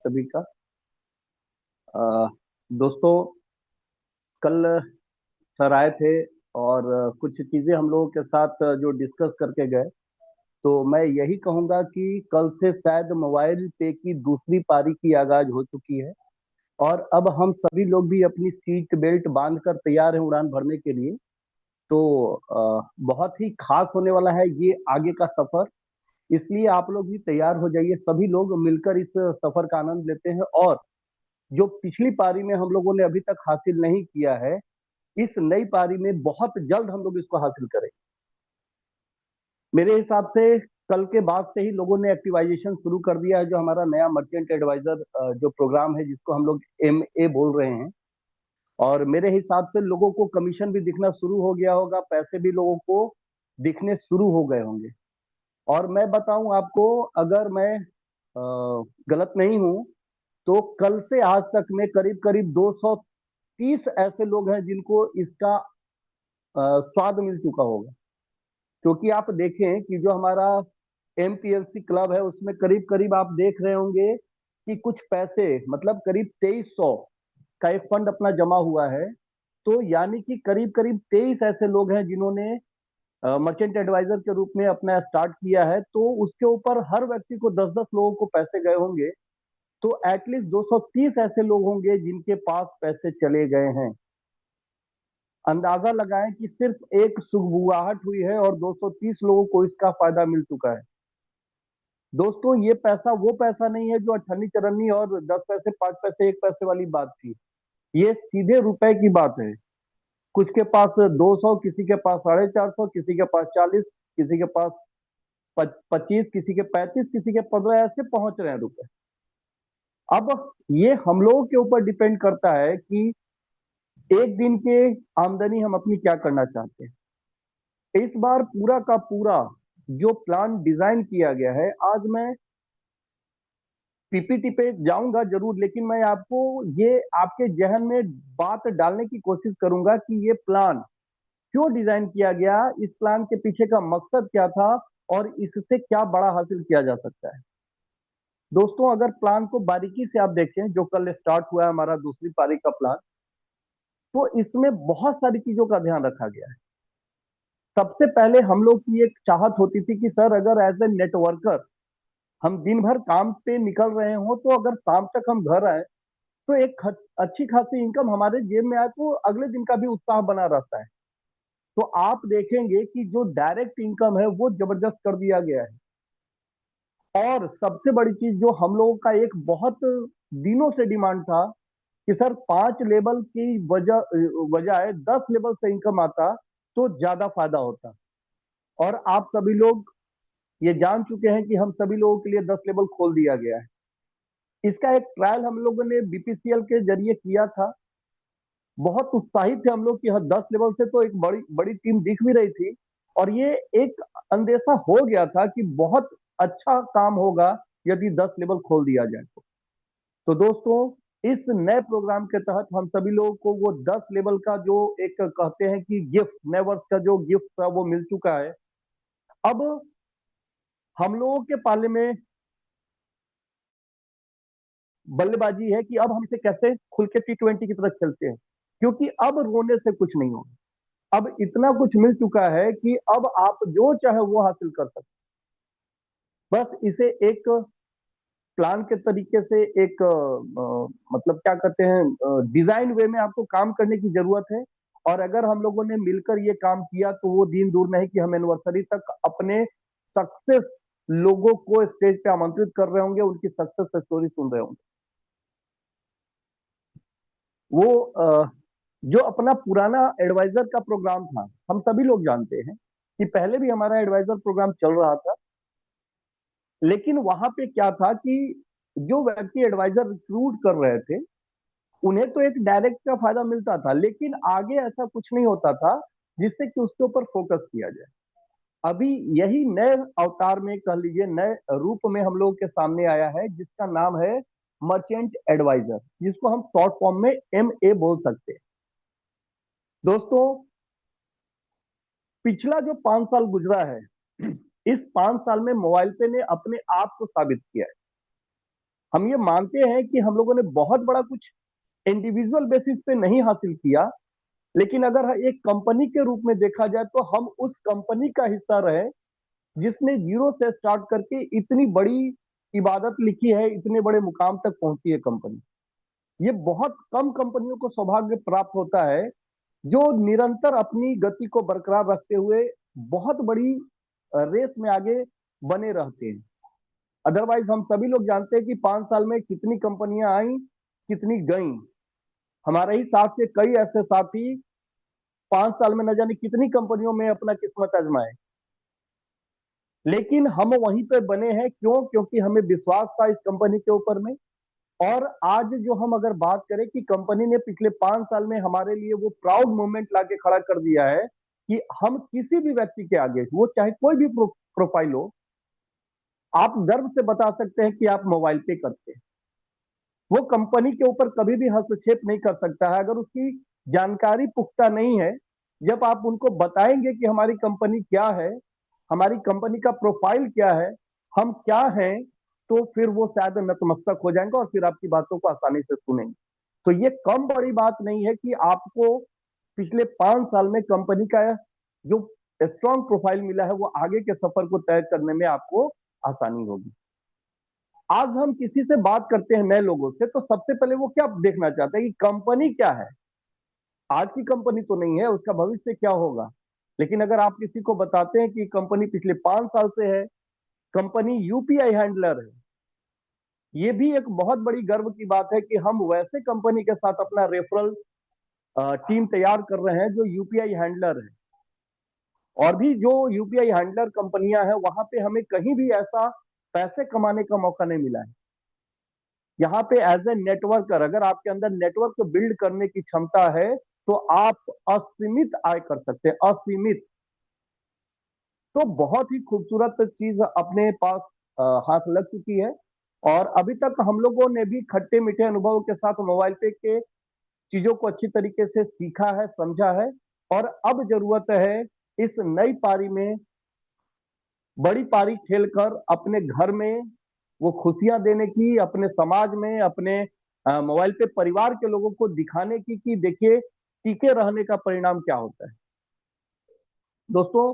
सभी का। अ, दोस्तों, कल सर आए थे और कुछ चीजें हम लोगों के साथ जो डिस्कस करके गए। तो मैं यही कहूंगा कि कल से शायद मोबाइल पे की दूसरी पारी की आगाज हो चुकी है और अब हम सभी लोग भी अपनी सीट बेल्ट बांध कर तैयार हैं उड़ान भरने के लिए। तो बहुत ही खास होने वाला है ये आगे का सफर। इसलिए आप लोग भी तैयार हो जाइए, सभी लोग मिलकर इस सफर का आनंद लेते हैं और जो पिछली पारी में हम लोगों ने अभी तक हासिल नहीं किया है, इस नई पारी में बहुत जल्द हम लोग इसको हासिल करें। मेरे हिसाब से कल के बाद से ही लोगों ने एक्टिवाइजेशन शुरू कर दिया है। जो हमारा नया मर्चेंट एडवाइजर जो प्रोग्राम है, जिसको हम लोग MA बोल रहे हैं, और मेरे हिसाब से लोगों को कमीशन भी दिखना शुरू हो गया होगा, पैसे भी लोगों को दिखने शुरू हो गए होंगे। और मैं बताऊं आपको, अगर मैं गलत नहीं हूं, तो कल से आज तक में करीब करीब 230 ऐसे लोग हैं जिनको इसका स्वाद मिल चुका होगा। क्योंकि आप देखें कि जो हमारा MPLC क्लब है, उसमें करीब करीब आप देख रहे होंगे कि कुछ पैसे, मतलब करीब 2300 का एक फंड अपना जमा हुआ है। तो यानी कि करीब करीब 23 ऐसे लोग हैं जिन्होंने मर्चेंट एडवाइजर के रूप में अपना स्टार्ट किया है। तो उसके ऊपर हर व्यक्ति को 10-10 लोगों को पैसे गए होंगे। तो एटलीस्ट 230 ऐसे लोग होंगे जिनके पास पैसे चले गए हैं। अंदाजा लगाएं कि सिर्फ एक सुगबुगाहट हुई है और 230 लोगों को इसका फायदा मिल चुका है। दोस्तों, ये पैसा वो पैसा नहीं है जो अठन्नी चरन्नी और 10 पैसे 5 पैसे 1 पैसे वाली बात थी। ये सीधे रुपए की बात है। कुछ के पास 200, किसी के पास 450, किसी के पास 40, किसी के पास 25, किसी के 35, किसी के 15, ऐसे पहुंच रहे हैं रुपए। अब ये हम लोगों के ऊपर डिपेंड करता है कि एक दिन के आमदनी हम अपनी क्या करना चाहते हैं। इस बार पूरा का पूरा जो प्लान डिजाइन किया गया है, आज मैं PPT पे जाऊंगा जरूर, लेकिन मैं आपको ये आपके जहन में बात डालने की कोशिश करूंगा कि ये प्लान क्यों डिजाइन किया गया, इस प्लान के पीछे का मकसद क्या था और इससे क्या बड़ा हासिल किया जा सकता है। दोस्तों, अगर प्लान को बारीकी से आप देखें, जो कल स्टार्ट हुआ है हमारा दूसरी पारी का प्लान, तो इसमें बहुत सारी चीजों का ध्यान रखा गया है। सबसे पहले हम लोग की एक चाहत होती थी कि सर, अगर एज ए नेटवर्कर हम दिन भर काम पे निकल रहे हो, तो अगर शाम तक हम घर आए तो एक अच्छी खासी इनकम हमारे जेब में आए, तो अगले दिन का भी उत्साह बना रहता है। तो आप देखेंगे कि जो डायरेक्ट इनकम है वो जबरदस्त कर दिया गया है। और सबसे बड़ी चीज जो हम लोगों का एक बहुत दिनों से डिमांड था कि सर 5 लेवल की बजाय 10 लेवल से इनकम आता तो ज्यादा फायदा होता। और आप सभी लोग ये जान चुके हैं कि हम सभी लोगों के लिए 10 लेवल खोल दिया गया है। इसका एक ट्रायल हम लोगों ने BPCL के जरिए किया था। बहुत उत्साहित थे हम लोग कि हाँ, 10 लेवल से तो एक बड़ी बड़ी टीम दिख भी रही थी। और ये एक अंदेशा हो गया था कि बहुत अच्छा काम होगा यदि 10 लेवल खोल दिया जाए तो दोस्तों, इस नए प्रोग्राम के तहत हम सभी लोगों को वो 10 लेवल का जो एक कहते हैं कि गिफ्ट, नए वर्ष का जो गिफ्ट था वो मिल चुका है। अब हम लोगों के पाले में बल्लेबाजी है कि अब हम इसे कैसे खुल के T20 की तरफ चलते हैं, क्योंकि अब रोने से कुछ नहीं होगा। अब इतना कुछ मिल चुका है कि अब आप जो चाहे वो हासिल कर सकते। बस इसे एक प्लान के तरीके से एक मतलब क्या कहते हैं, डिजाइन वे में आपको काम करने की जरूरत है। और अगर हम लोगों ने मिलकर ये काम किया तो वो दिन दूर नहीं कि हम एनिवर्सरी तक अपने सक्सेस लोगों को स्टेज पे आमंत्रित कर रहे होंगे, उनकी सक्सेस स्टोरी सुन रहे होंगे। वो जो अपना पुराना एडवाइजर का प्रोग्राम था, हम सभी लोग जानते हैं कि पहले भी हमारा एडवाइजर प्रोग्राम चल रहा था। लेकिन वहां पे क्या था कि जो व्यक्ति एडवाइजर रिक्रूट कर रहे थे, उन्हें तो एक डायरेक्ट का फायदा मिलता था, लेकिन आगे ऐसा कुछ नहीं होता था जिससे कि उसके ऊपर फोकस किया जाए। अभी यही नए अवतार में, कह लीजिए नए रूप में हम लोगों के सामने आया है, जिसका नाम है मर्चेंट एडवाइजर, जिसको हम शॉर्ट फॉर्म में MA बोल सकते हैं। दोस्तों, पिछला जो 5 साल गुजरा है, इस 5 साल में मोबाइल पे ने अपने आप को साबित किया है। हम ये मानते हैं कि हम लोगों ने बहुत बड़ा कुछ इंडिविजुअल बेसिस पे नहीं हासिल किया, लेकिन अगर एक कंपनी के रूप में देखा जाए तो हम उस कंपनी का हिस्सा रहे जिसने जीरो से स्टार्ट करके इतनी बड़ी इबादत लिखी है, इतने बड़े मुकाम तक पहुंची है कंपनी। ये बहुत कम कंपनियों को सौभाग्य प्राप्त होता है जो निरंतर अपनी गति को बरकरार रखते हुए बहुत बड़ी रेस में आगे बने रहते हैं। अदरवाइज हम सभी लोग जानते हैं कि 5 साल में कितनी कंपनियां आई, कितनी गईं। हमारे ही साथ से कई ऐसे साथी 5 साल में न जाने कितनी कंपनियों में अपना किस्मत आजमाए, लेकिन हम वहीं पे बने हैं। क्यों? क्योंकि हमें विश्वास था इस कंपनी के ऊपर में। और आज जो हम अगर बात करें कि कंपनी ने पिछले 5 साल में हमारे लिए वो प्राउड मोमेंट लाके खड़ा कर दिया है कि हम किसी भी व्यक्ति के आगे, वो चाहे कोई भी प्रोफाइल हो, आप गर्व से बता सकते हैं कि आप मोबाइल पे करते हैं। वो कंपनी के ऊपर कभी भी हस्तक्षेप नहीं कर सकता है अगर उसकी जानकारी पुख्ता नहीं है। जब आप उनको बताएंगे कि हमारी कंपनी क्या है, हमारी कंपनी का प्रोफाइल क्या है, हम क्या हैं, तो फिर वो शायद नतमस्तक हो जाएंगे और फिर आपकी बातों को आसानी से सुनेंगे। तो ये कम बड़ी बात नहीं है कि आपको पिछले 5 साल में कंपनी का जो स्ट्रॉन्ग प्रोफाइल मिला है वो आगे के सफर को तय करने में आपको आसानी होगी। आज हम किसी से बात करते हैं नए लोगों से, तो सबसे पहले वो क्या देखना चाहते हैं कि कंपनी क्या है। आज की कंपनी तो नहीं है, उसका भविष्य क्या होगा। लेकिन अगर आप किसी को बताते हैं कि कंपनी पिछले 5 साल से है, कंपनी यूपीआई हैंडलर है, ये भी एक बहुत बड़ी गर्व की बात है कि हम वैसे कंपनी के साथ अपना रेफरल टीम तैयार कर रहे हैं जो यूपीआई हैंडलर है। और भी जो यूपीआई हैंडलर कंपनियां हैं वहां पे हमें कहीं भी ऐसा पैसे कमाने का मौका नहीं मिला है। यहाँ पे एज ए नेटवर्कर, अगर आपके अंदर नेटवर्क बिल्ड करने की क्षमता है तो आप असीमित आय कर सकते हैं, असीमित। तो बहुत ही खूबसूरत चीज अपने पास हाथ लग चुकी है। और अभी तक हम लोगों ने भी खट्टे मीठे अनुभव के साथ मोबाइल पे के चीजों को अच्छी तरीके से सीखा है, समझा है। और अब जरूरत है इस नई पारी में बड़ी पारी खेलकर अपने घर में वो खुशियां देने की, अपने समाज में, अपने मोबाइल पे परिवार के लोगों को दिखाने की कि देखिए टीके रहने का परिणाम क्या होता है। दोस्तों,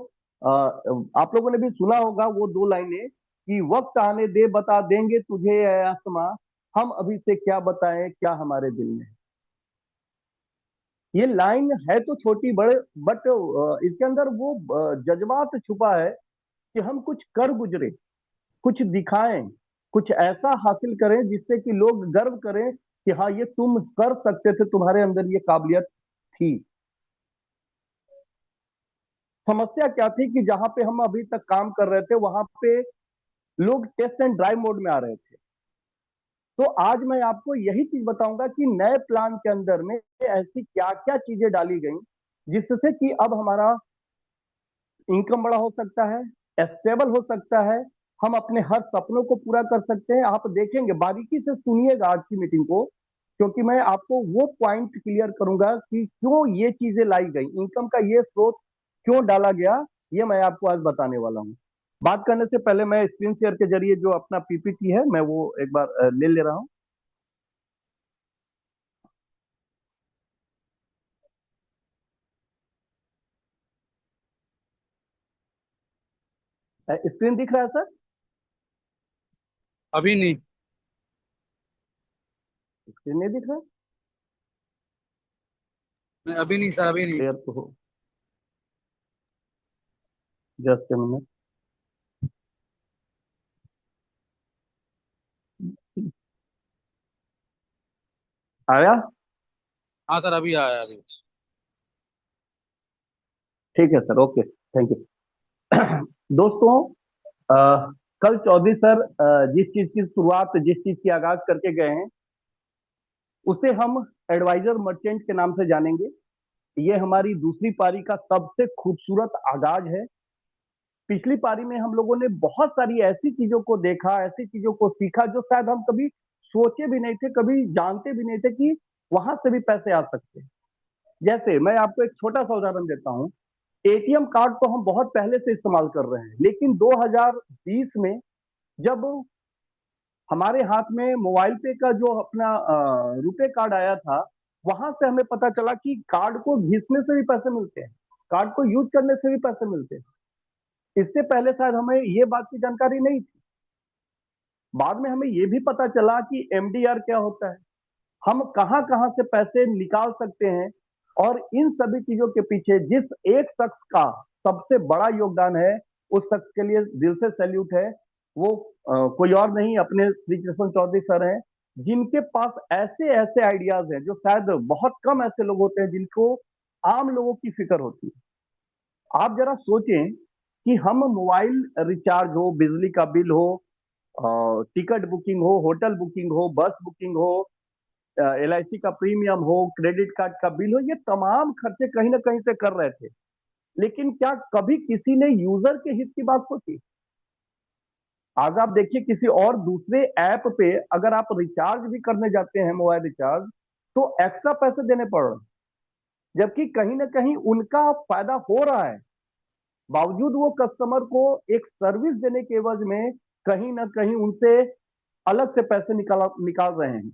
आप लोगों ने भी सुना होगा वो दो लाइनें कि वक्त आने दे बता देंगे तुझे ऐ आसमां, हम अभी से क्या बताएं क्या हमारे दिल में। ये लाइन है तो छोटी बड़े, बट इसके अंदर वो जज्बात छुपा है कि हम कुछ कर गुजरे, कुछ दिखाएं, कुछ ऐसा हासिल करें जिससे कि लोग गर्व करें कि हाँ ये तुम कर सकते थे, तुम्हारे अंदर ये काबिलियत थी। समस्या क्या थी कि जहां पे हम अभी तक काम कर रहे थे वहां पे लोग टेस्ट एंड ड्राइव मोड में आ रहे थे। तो आज मैं आपको यही चीज बताऊंगा कि नए प्लान के अंदर में ऐसी क्या क्या चीजें डाली गई जिससे कि अब हमारा इनकम बड़ा हो सकता है, स्टेबल हो सकता है, हम अपने हर सपनों को पूरा कर सकते हैं। आप देखेंगे, बारीकी से सुनिएगा आज की मीटिंग को, क्योंकि मैं आपको वो पॉइंट क्लियर करूंगा कि क्यों ये चीजें लाई गई, इनकम का ये स्रोत क्यों डाला गया, ये मैं आपको आज बताने वाला हूँ। बात करने से पहले मैं स्क्रीन शेयर के जरिए जो अपना पीपीटी है मैं वो एक बार ले रहा हूँ। स्क्रीन दिख रहा है सर? अभी नहीं। स्क्रीन नहीं दिख रहा? नहीं, अभी नहीं सर, अभी नहीं। क्लियर तो हो, जस्ट ए मिनट। आया? हाँ सर, अभी आया अभी। ठीक है सर, ओके, थैंक यू। दोस्तों, कल चौधरी सर जिस चीज की शुरुआत, जिस चीज की आगाज करके गए हैं उसे हम एडवाइजर मर्चेंट के नाम से जानेंगे। ये हमारी दूसरी पारी का सबसे खूबसूरत आगाज है। पिछली पारी में हम लोगों ने बहुत सारी ऐसी चीजों को देखा, ऐसी चीजों को सीखा जो शायद हम कभी सोचे भी नहीं थे, कभी जानते भी नहीं थे कि वहां से भी पैसे आ सकते हैं। जैसे मैं आपको एक छोटा सा उदाहरण देता हूँ। एटीएम कार्ड तो हम बहुत पहले से इस्तेमाल कर रहे हैं, लेकिन 2020 में जब हमारे हाथ में मोबाइल पे का जो अपना रुपए कार्ड आया था, वहां से हमें पता चला कि कार्ड को घिसने से भी पैसे मिलते हैं, कार्ड को यूज करने से भी पैसे मिलते हैं। इससे पहले शायद हमें ये बात की जानकारी नहीं थी। बाद में हमें ये भी पता चला कि एमडीआर क्या होता है, हम कहां कहां से पैसे निकाल सकते हैं। और इन सभी चीजों के पीछे जिस एक शख्स का सबसे बड़ा योगदान है, उस शख्स के लिए दिल से सैल्यूट है। वो कोई और नहीं, अपने श्री कृष्ण चौधरी सर हैं, जिनके पास ऐसे ऐसे आइडियाज हैं जो शायद बहुत कम ऐसे लोग होते हैं जिनको आम लोगों की फिक्र होती है। आप जरा सोचें कि हम मोबाइल रिचार्ज हो, बिजली का बिल हो, टिकट बुकिंग हो, होटल बुकिंग हो, बस बुकिंग हो, एलआईसी का प्रीमियम हो, क्रेडिट कार्ड का बिल हो, ये तमाम खर्चे कहीं ना कहीं से कर रहे थे। लेकिन क्या कभी किसी ने यूजर के हित की बात सोची? आज आप देखिए, किसी और दूसरे ऐप पे अगर आप रिचार्ज भी करने जाते हैं, मोबाइल रिचार्ज, तो एक्स्ट्रा पैसे देने पड़ रहे हैं, जबकि कहीं ना कहीं उनका फायदा हो रहा है। बावजूद वो कस्टमर को एक सर्विस देने के एवज में कहीं ना कहीं उनसे अलग से पैसे निकाल निकाल रहे हैं।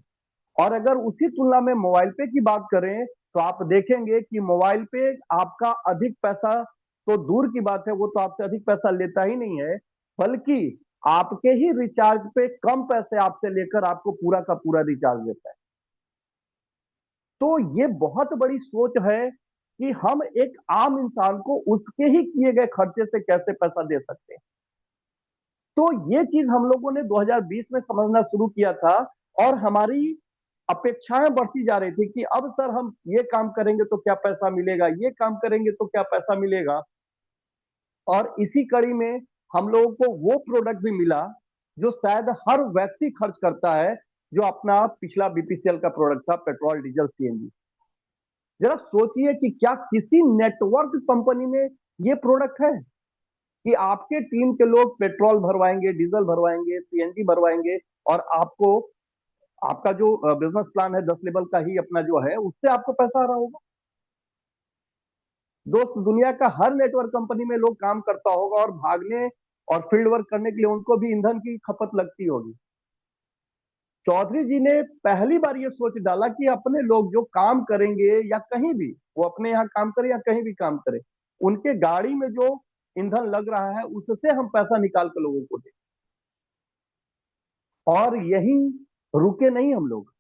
और अगर उसी तुलना में मोबाइल पे की बात करें, तो आप देखेंगे कि मोबाइल पे आपका अधिक पैसा तो दूर की बात है, वो तो आपसे अधिक पैसा लेता ही नहीं है, बल्कि आपके ही रिचार्ज पे कम पैसे आपसे लेकर आपको पूरा का पूरा रिचार्ज देता है। तो ये बहुत बड़ी सोच है कि हम एक आम इंसान को उसके ही किए गए खर्चे से कैसे पैसा दे सकते हैं। तो ये चीज हम लोगों ने 2020 में समझना शुरू किया था, और हमारी अपेक्षाएं बढ़ती जा रही थी कि अब सर हम ये काम करेंगे तो क्या पैसा मिलेगा, ये काम करेंगे तो क्या पैसा मिलेगा। और इसी कड़ी में हम लोगों को वो प्रोडक्ट भी मिला जो शायद हर व्यक्ति खर्च करता है, जो अपना पिछला बीपीसीएल का प्रोडक्ट था, पेट्रोल डीजल सीएनजी। जरा सोचिए कि क्या किसी नेटवर्क कंपनी में ये प्रोडक्ट है कि आपके टीम के लोग पेट्रोल भरवाएंगे, डीजल भरवाएंगे, सीएनजी भरवाएंगे, और आपको आपका जो बिजनेस प्लान है 10 लेवल का ही अपना जो है, उससे आपको पैसा आ रहा होगा। दोस्त, दुनिया का हर नेटवर्क कंपनी में लोग काम करता होगा, और भागने और फील्ड वर्क करने के लिए उनको भी ईंधन की खपत लगती होगी। चौधरी जी ने पहली बार ये सोच डाला कि अपने लोग जो काम करेंगे या कहीं भी, वो अपने यहाँ काम करे या कहीं भी काम करे, उनके गाड़ी में जो ईंधन लग रहा है उससे हम पैसा निकाल कर लोगों को दें। और यही रुके नहीं हम लोग,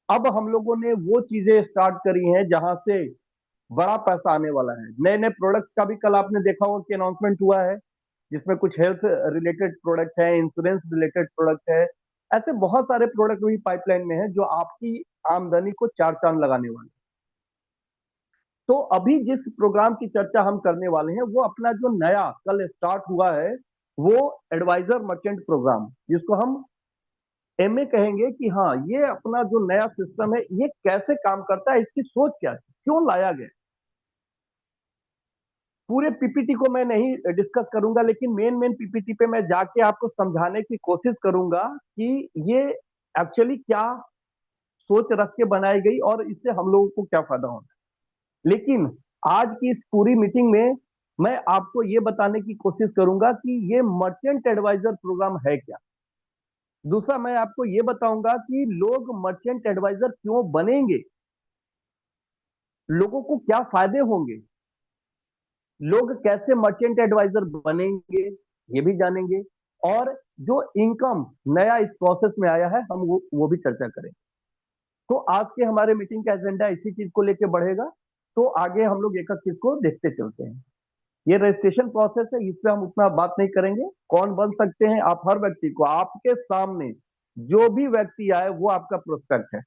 अब हम लोगों ने वो चीजें स्टार्ट करी हैं जहां से बड़ा पैसा आने वाला है। नए नए प्रोडक्ट्स का भी कल आपने देखा होगा कि अनाउंसमेंट हुआ है, जिसमें कुछ हेल्थ रिलेटेड प्रोडक्ट है, इंश्योरेंस रिलेटेड प्रोडक्ट है। ऐसे बहुत सारे प्रोडक्ट भी पाइपलाइन में है जो आपकी आमदनी को चार चांद लगाने वाले। तो अभी जिस प्रोग्राम की चर्चा हम करने वाले हैं, वो अपना जो नया कल स्टार्ट हुआ है, वो एडवाइजर मर्चेंट प्रोग्राम, जिसको हम एमए कहेंगे। कि हाँ, ये अपना जो नया सिस्टम है, ये कैसे काम करता है, इसकी सोच क्या थी, क्यों लाया गया। पूरे पीपीटी को मैं नहीं डिस्कस करूंगा, लेकिन मेन मेन पीपीटी पे मैं जाके आपको समझाने की कोशिश करूंगा कि ये एक्चुअली क्या सोच रख के बनाई गई और इससे हम लोगों को क्या फायदा होना है। लेकिन आज की इस पूरी मीटिंग में मैं आपको ये बताने की कोशिश करूंगा कि ये मर्चेंट एडवाइजर प्रोग्राम है क्या। दूसरा, मैं आपको ये बताऊंगा कि लोग मर्चेंट एडवाइजर क्यों बनेंगे, लोगों को क्या फायदे होंगे, लोग कैसे मर्चेंट एडवाइजर बनेंगे, ये भी जानेंगे। और जो इनकम नया इस प्रोसेस में आया है, हम वो भी चर्चा करेंगे। तो आज के हमारे मीटिंग का एजेंडा इसी चीज को लेकर बढ़ेगा। तो आगे हम लोग एक एक चीज को देखते चलते हैं। ये रजिस्ट्रेशन प्रोसेस है, इस पे हम उतना बात नहीं करेंगे। कौन बन सकते हैं, आप हर व्यक्ति को, आपके सामने जो भी व्यक्ति आए वो आपका प्रोस्पेक्ट है।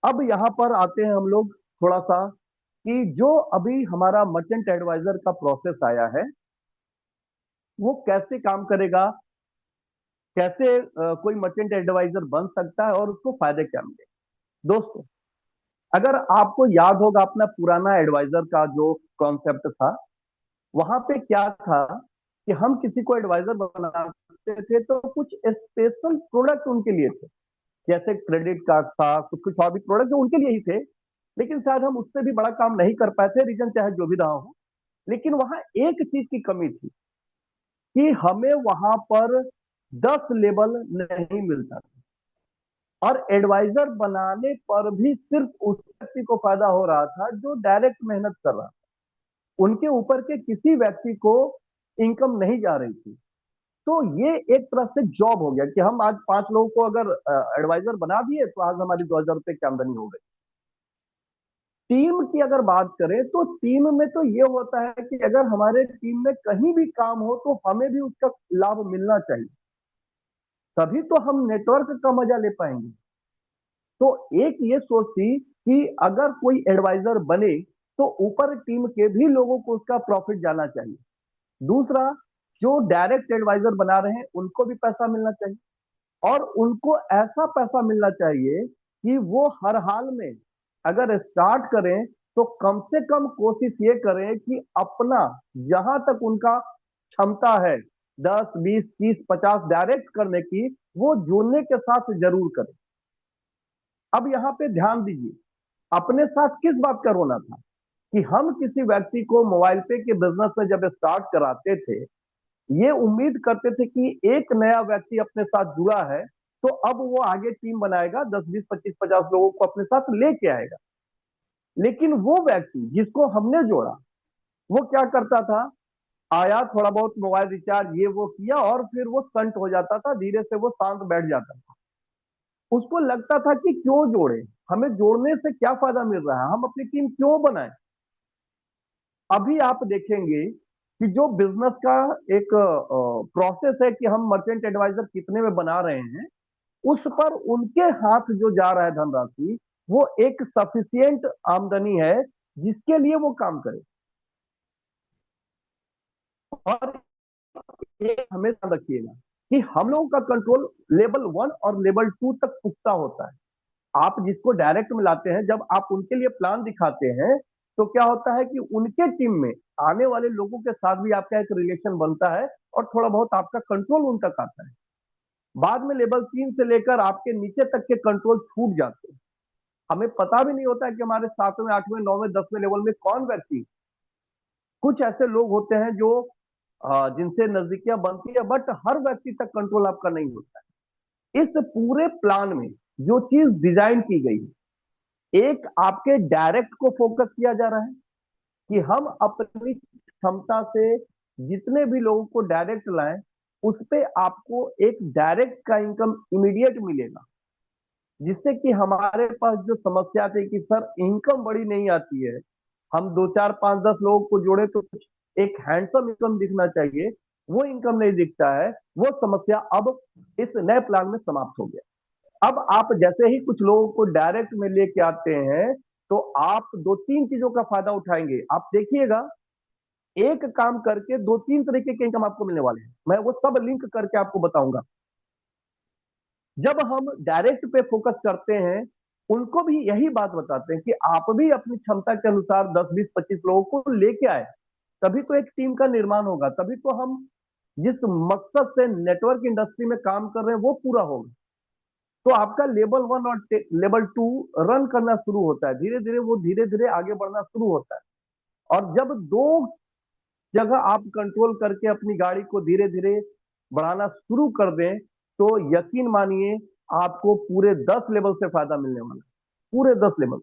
अब यहाँ पर आते हैं हम लोग थोड़ा सा कि जो अभी हमारा मर्चेंट एडवाइजर का प्रोसेस आया है, वो कैसे काम करेगा, कैसे कोई मर्चेंट एडवाइजर बन सकता है और उसको फायदे क्या मिले। दोस्तों, अगर आपको याद होगा अपना पुराना एडवाइजर का जो कॉन्सेप्ट था, वहां पे क्या था कि हम किसी को एडवाइजर बनाते थे तो कुछ स्पेशल प्रोडक्ट उनके लिए थे, जैसे क्रेडिट कार्ड था, कुछ कुछ और भी प्रोडक्ट जो उनके लिए ही थे। लेकिन शायद हम उससे भी बड़ा काम नहीं कर पाए थे, रीजन चाहे जो भी रहा हो। लेकिन वहां एक चीज की कमी थी कि हमें वहां पर 10 लेबल नहीं मिलता था। और एडवाइजर बनाने पर भी सिर्फ उस व्यक्ति को फायदा हो रहा था जो डायरेक्ट मेहनत कर रहा था, उनके ऊपर के किसी व्यक्ति को इनकम नहीं जा रही थी। तो ये एक तरह से जॉब हो गया कि हम आज 5 लोगों को अगर एडवाइजर बना दिए तो आज हमारी 2,000 रुपए की आमदनी हो गई। टीम की अगर बात करें तो टीम में तो ये होता है कि अगर हमारे टीम में कहीं भी काम हो तो हमें भी उसका लाभ मिलना चाहिए, तभी तो हम नेटवर्क का मजा ले पाएंगे। तो एक ये सोच थी कि अगर कोई एडवाइजर बने तो ऊपर टीम के भी लोगों को उसका प्रॉफिट जाना चाहिए। दूसरा, जो डायरेक्ट एडवाइजर बना रहे हैं उनको भी पैसा मिलना चाहिए, और उनको ऐसा पैसा मिलना चाहिए कि वो हर हाल में अगर स्टार्ट करें तो कम से कम कोशिश ये करें कि अपना जहां तक उनका क्षमता है 10, 20, 30, 50 डायरेक्ट करने की, वो जुड़ने के साथ जरूर करें। अब यहाँ पे ध्यान दीजिए, अपने साथ किस बात का रोना था कि हम किसी व्यक्ति को मोबाइल पे के बिजनेस में जब स्टार्ट कराते थे, ये उम्मीद करते थे कि एक नया व्यक्ति अपने साथ जुड़ा है तो अब वो आगे टीम बनाएगा, 10, 20, 25, 50 लोगों को अपने साथ लेके आएगा। लेकिन वो व्यक्ति जिसको हमने जोड़ा, वो क्या करता था, आया, थोड़ा बहुत मोबाइल रिचार्ज ये वो किया और फिर वो संट हो जाता था, धीरे से वो शांत बैठ जाता था। उसको लगता था कि क्यों जोड़े, हमें जोड़ने से क्या फायदा मिल रहा है, हम अपनी टीम क्यों बनाए। अभी आप देखेंगे कि जो बिजनेस का एक प्रोसेस है कि हम मर्चेंट एडवाइजर कितने में बना रहे हैं, उस पर उनके हाथ जो जा रहा है धनराशि, वो एक सफिशियंट आमदनी है जिसके लिए वो काम करे। और ये हमेशा रखिएगा कि हम लोगों का कंट्रोल लेवल 1 और लेवल 2 तक पुख्ता होता है। आप जिसको डायरेक्ट में लाते हैं, जब आप उनके लिए प्लान दिखाते हैं तो क्या होता है कि उनके टीम में आने वाले लोगों के साथ भी आपका एक रिलेशन बनता है और थोड़ा बहुत आपका कंट्रोल उन तक आता है। बाद में लेवल 3 से लेकर आपके नीचे तक के कंट्रोल छूट जाते हैं। हमें पता भी नहीं होता है कि हमारे 7वें 8वें 9वें 10वें लेवल में कौन व्यक्ति, कुछ ऐसे लोग होते हैं जो जिनसे नजदीकियां बनती है, बट हर व्यक्ति तक कंट्रोल आपका नहीं होता है। इस पूरे प्लान में जो चीज डिजाइन की गई है, एक आपके डायरेक्ट को फोकस किया जा रहा है कि हम अपनी क्षमता से जितने भी लोगों को डायरेक्ट लाएं, उस पे आपको एक डायरेक्ट का इनकम इमीडिएट मिलेगा। जिससे कि हमारे पास जो समस्या थी कि सर इनकम बड़ी नहीं आती है, हम 2, 4, 5, 10 लोगों को जोड़े तो कुछ एक हैंडसम इनकम दिखना चाहिए, वो इनकम नहीं दिखता है, वो समस्या अब इस नए प्लान में समाप्त हो गया। अब आप जैसे ही कुछ लोगों को डायरेक्ट में लेके आते हैं तो आप 2, 3 चीजों का फायदा उठाएंगे। आप देखिएगा, एक काम करके 2, 3 तरीके के इनकम आपको मिलने वाले हैं, मैं वो सब लिंक करके आपको बताऊंगा। जब हम डायरेक्ट पे फोकस करते हैं, उनको भी यही बात बताते हैं कि आप भी अपनी क्षमता के अनुसार 10, 20, 25 लोगों को लेके आए, तभी तो एक टीम का निर्माण होगा, तभी तो हम जिस मकसद से नेटवर्क इंडस्ट्री में काम कर रहे हैं वो पूरा होगा। तो आपका लेवल 1 और लेवल 2 रन करना शुरू होता है, धीरे धीरे वो धीरे धीरे आगे बढ़ना शुरू होता है। और जब दो जगह आप कंट्रोल करके अपनी गाड़ी को धीरे धीरे बढ़ाना शुरू कर दें तो यकीन मानिए आपको पूरे 10 लेवल से फायदा मिलने वाला है, पूरे 10 लेवल।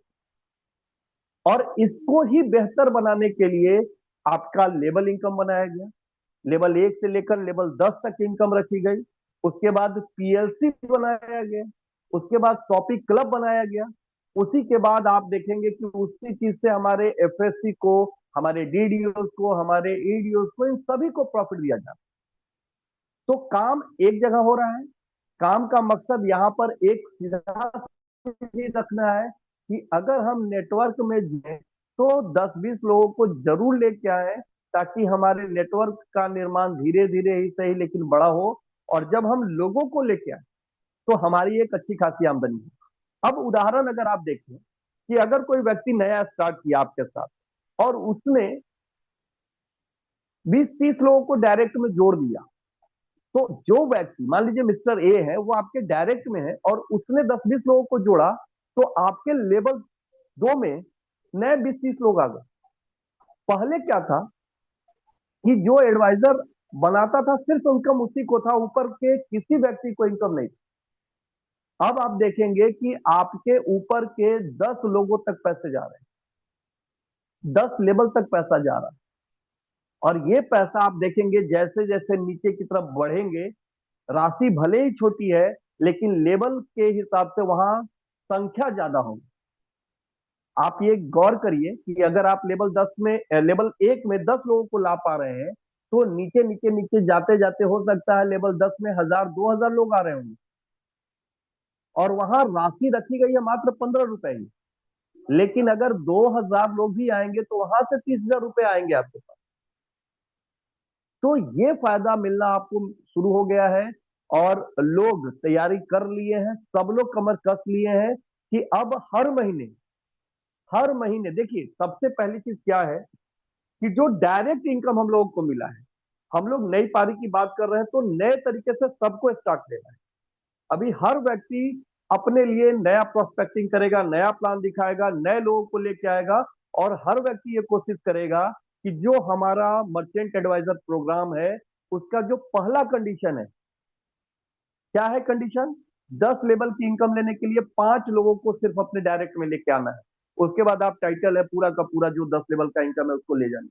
और इसको ही बेहतर बनाने के लिए आपका लेवल इनकम बनाया गया, लेवल 1 से लेकर लेवल 10 तक इनकम रखी गई। उसके बाद पीएलसी बनाया गया, उसके बाद टॉपिक क्लब बनाया गया। उसी के बाद आप देखेंगे कि उसी चीज से हमारे एफएससी को, हमारे डीडीओ को, हमारे ईडीओ को, इन सभी को प्रॉफिट दिया जाता है। तो काम एक जगह हो रहा है। काम का मकसद यहाँ पर एक सीधा ही रखना है कि अगर हम नेटवर्क में जुड़े तो 10, 20 लोगों को जरूर लेके आए, ताकि हमारे नेटवर्क का निर्माण धीरे धीरे ही सही लेकिन बड़ा हो। और जब हम लोगों को लेके आए तो हमारी एक अच्छी खासी आमदनी है। अब उदाहरण अगर आप देखें कि अगर कोई व्यक्ति नया स्टार्ट किया आपके साथ और उसने 20, 30 लोगों को डायरेक्ट में जोड़ दिया, तो जो व्यक्ति मान लीजिए मिस्टर ए है, वो आपके डायरेक्ट में है और उसने 10, 20 लोगों को जोड़ा, तो आपके लेवल 2 में नए 20, 30 लोग आ गए। पहले क्या था कि जो एडवाइजर बनाता था, सिर्फ इनकम उसी को था, ऊपर के किसी व्यक्ति को इनकम नहीं था। अब आप देखेंगे कि आपके ऊपर के 10 लोगों तक पैसे जा रहे हैं, 10 लेवल तक पैसा जा रहा है। और ये पैसा आप देखेंगे जैसे जैसे नीचे की तरफ बढ़ेंगे, राशि भले ही छोटी है, लेकिन लेवल के हिसाब से वहां संख्या ज्यादा होगी। आप ये गौर करिए कि अगर आप लेवल 1 में 10 लोगों को ला पा रहे हैं, तो नीचे नीचे नीचे जाते जाते हो सकता है लेवल 10 में 1000 2000 लोग आ रहे होंगे, और वहां राशि रखी गई है मात्र 15 रुपए ही। लेकिन अगर 2000 लोग भी आएंगे तो वहां से 30,000 रुपए आएंगे आपके पास। तो ये फायदा मिलना आपको शुरू हो गया है, और लोग तैयारी कर लिए हैं, सब लोग कमर कस लिए हैं कि अब हर महीने देखिए, सबसे पहली चीज क्या है कि जो डायरेक्ट इनकम हम लोगों को मिला है, हम लोग नई पारी की बात कर रहे हैं, तो नए तरीके से सबको स्टार्ट देना है। अभी हर व्यक्ति अपने लिए नया प्रोस्पेक्टिंग करेगा, नया प्लान दिखाएगा, नए लोगों को लेके आएगा, और हर व्यक्ति ये कोशिश करेगा कि जो हमारा मर्चेंट एडवाइजर प्रोग्राम है, उसका जो पहला कंडीशन है, क्या है कंडीशन? 10 लेवल की इनकम लेने के लिए 5 लोगों को सिर्फ अपने डायरेक्ट में लेके आना है। उसके बाद आप टाइटल है पूरा का पूरा जो 10 लेवल का इनकम है उसको ले जाना।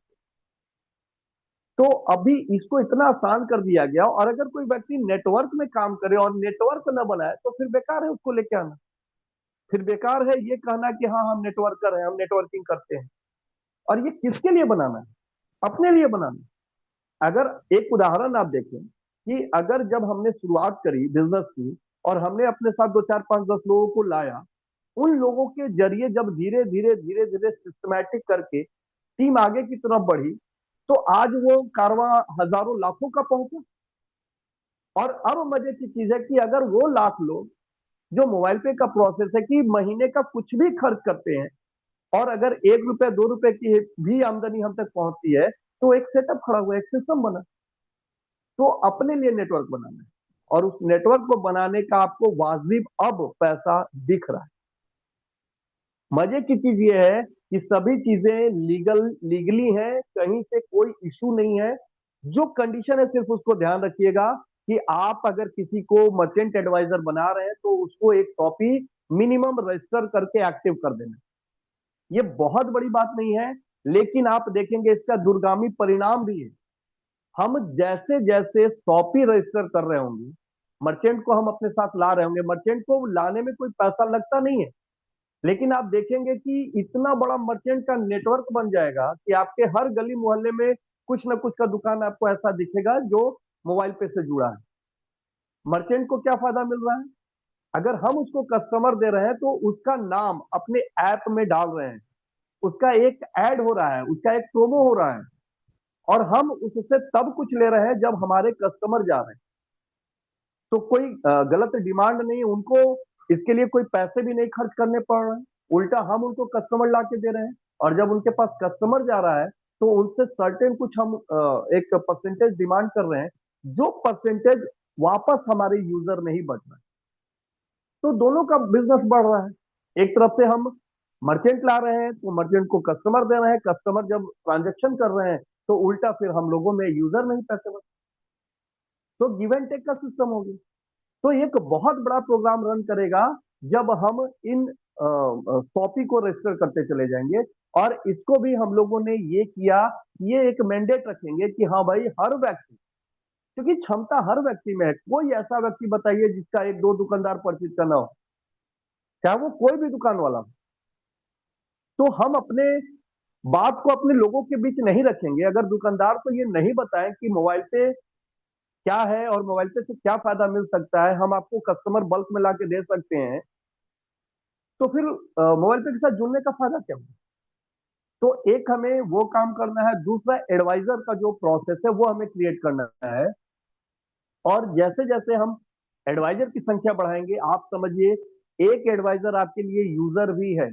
तो अभी इसको इतना आसान कर दिया गया, और अगर कोई व्यक्ति नेटवर्क में काम करे और नेटवर्क न बनाए तो फिर बेकार है उसको लेके आना। फिर बेकार है ये कहना कि हाँ हम नेटवर्कर हैं, हम नेटवर्किंग करते हैं। और ये किसके लिए बनाना है? अपने लिए बनाना है। अगर एक उदाहरण आप देखें कि अगर जब हमने शुरुआत करी बिजनेस की, और हमने अपने साथ 2 4 5 10 लोगों को लाया, उन लोगों के जरिए जब धीरे धीरे धीरे धीरे सिस्टमैटिक करके टीम आगे की तरफ बढ़ी, तो आज वो कारवां हजारों लाखों का पहुंचा। और अब मजे की चीज है कि अगर वो लाख लोग जो मोबाइल पे का प्रोसेस है कि महीने का कुछ भी खर्च करते हैं, और अगर 1 रुपए 2 रुपए की भी आमदनी हम तक पहुंचती है, तो एक सेटअप खड़ा हुआ, एक सिस्टम बना। तो अपने लिए नेटवर्क बनाना है, और उस नेटवर्क को बनाने का आपको वाजिब अब पैसा दिख रहा है। मजे की चीज ये है कि सभी चीजें लीगली हैं, कहीं से कोई इशू नहीं है। जो कंडीशन है सिर्फ उसको ध्यान रखिएगा कि आप अगर किसी को मर्चेंट एडवाइजर बना रहे हैं, तो उसको एक कॉपी मिनिमम रजिस्टर करके एक्टिव कर देना। ये बहुत बड़ी बात नहीं है, लेकिन आप देखेंगे इसका दूरगामी परिणाम भी है। हम जैसे जैसे कॉपी रजिस्टर कर रहे होंगे, मर्चेंट को हम अपने साथ ला रहे होंगे, मर्चेंट को लाने में कोई पैसा लगता नहीं है, लेकिन आप देखेंगे कि इतना बड़ा मर्चेंट का नेटवर्क बन जाएगा कि आपके हर गली मोहल्ले में कुछ ना कुछ का दुकान आपको ऐसा दिखेगा जो मोबाइल पे से जुड़ा है। मर्चेंट को क्या फायदा मिल रहा है? अगर हम उसको कस्टमर दे रहे हैं, तो उसका नाम अपने ऐप में डाल रहे हैं, उसका एक ऐड हो रहा है, उसका एक प्रोमो हो रहा है, और हम उससे तब कुछ ले रहे हैं जब हमारे कस्टमर जा रहे हैं। तो कोई गलत डिमांड नहीं, उनको इसके लिए कोई पैसे भी नहीं खर्च करने पड़ रहे हैं, उल्टा हम उनको कस्टमर ला के दे रहे हैं। और जब उनके पास कस्टमर जा रहा है, तो उनसे सर्टेन कुछ हम एक परसेंटेज डिमांड कर रहे हैं, जो परसेंटेज वापस हमारे यूजर में ही बच रहा है। तो दोनों का बिजनेस बढ़ रहा है। एक तरफ से हम मर्चेंट ला रहे हैं, तो मर्चेंट को कस्टमर दे रहे हैं, कस्टमर जब ट्रांजेक्शन कर रहे हैं, तो उल्टा फिर हम लोगों में यूजर नहीं पैसे बच। तो गिव एंड टेक का सिस्टम हो गया। तो एक बहुत बड़ा प्रोग्राम रन करेगा जब हम इन कॉपी को रजिस्टर करते चले जाएंगे। और इसको भी हम लोगों ने ये किया, ये एक मैंडेट रखेंगे कि हाँ भाई हर व्यक्ति, क्योंकि क्षमता हर व्यक्ति में है, कोई ऐसा व्यक्ति बताइए जिसका 1 2 दुकानदार परिचित का ना हो, चाहे वो कोई भी दुकान वाला हो। तो हम अपने बात को अपने लोगों के बीच नहीं रखेंगे अगर दुकानदार को ये नहीं बताएं कि मोबाइल पे क्या है और मोबाइल पे से क्या फायदा मिल सकता है, हम आपको कस्टमर बल्क में ला के दे सकते हैं, तो फिर मोबाइल पे के साथ जुड़ने का फायदा क्या होगा? तो एक हमें वो काम करना है, दूसरा एडवाइजर का जो प्रोसेस है वो हमें क्रिएट करना है। और जैसे जैसे हम एडवाइजर की संख्या बढ़ाएंगे, आप समझिए एक एडवाइजर आपके लिए यूजर भी है।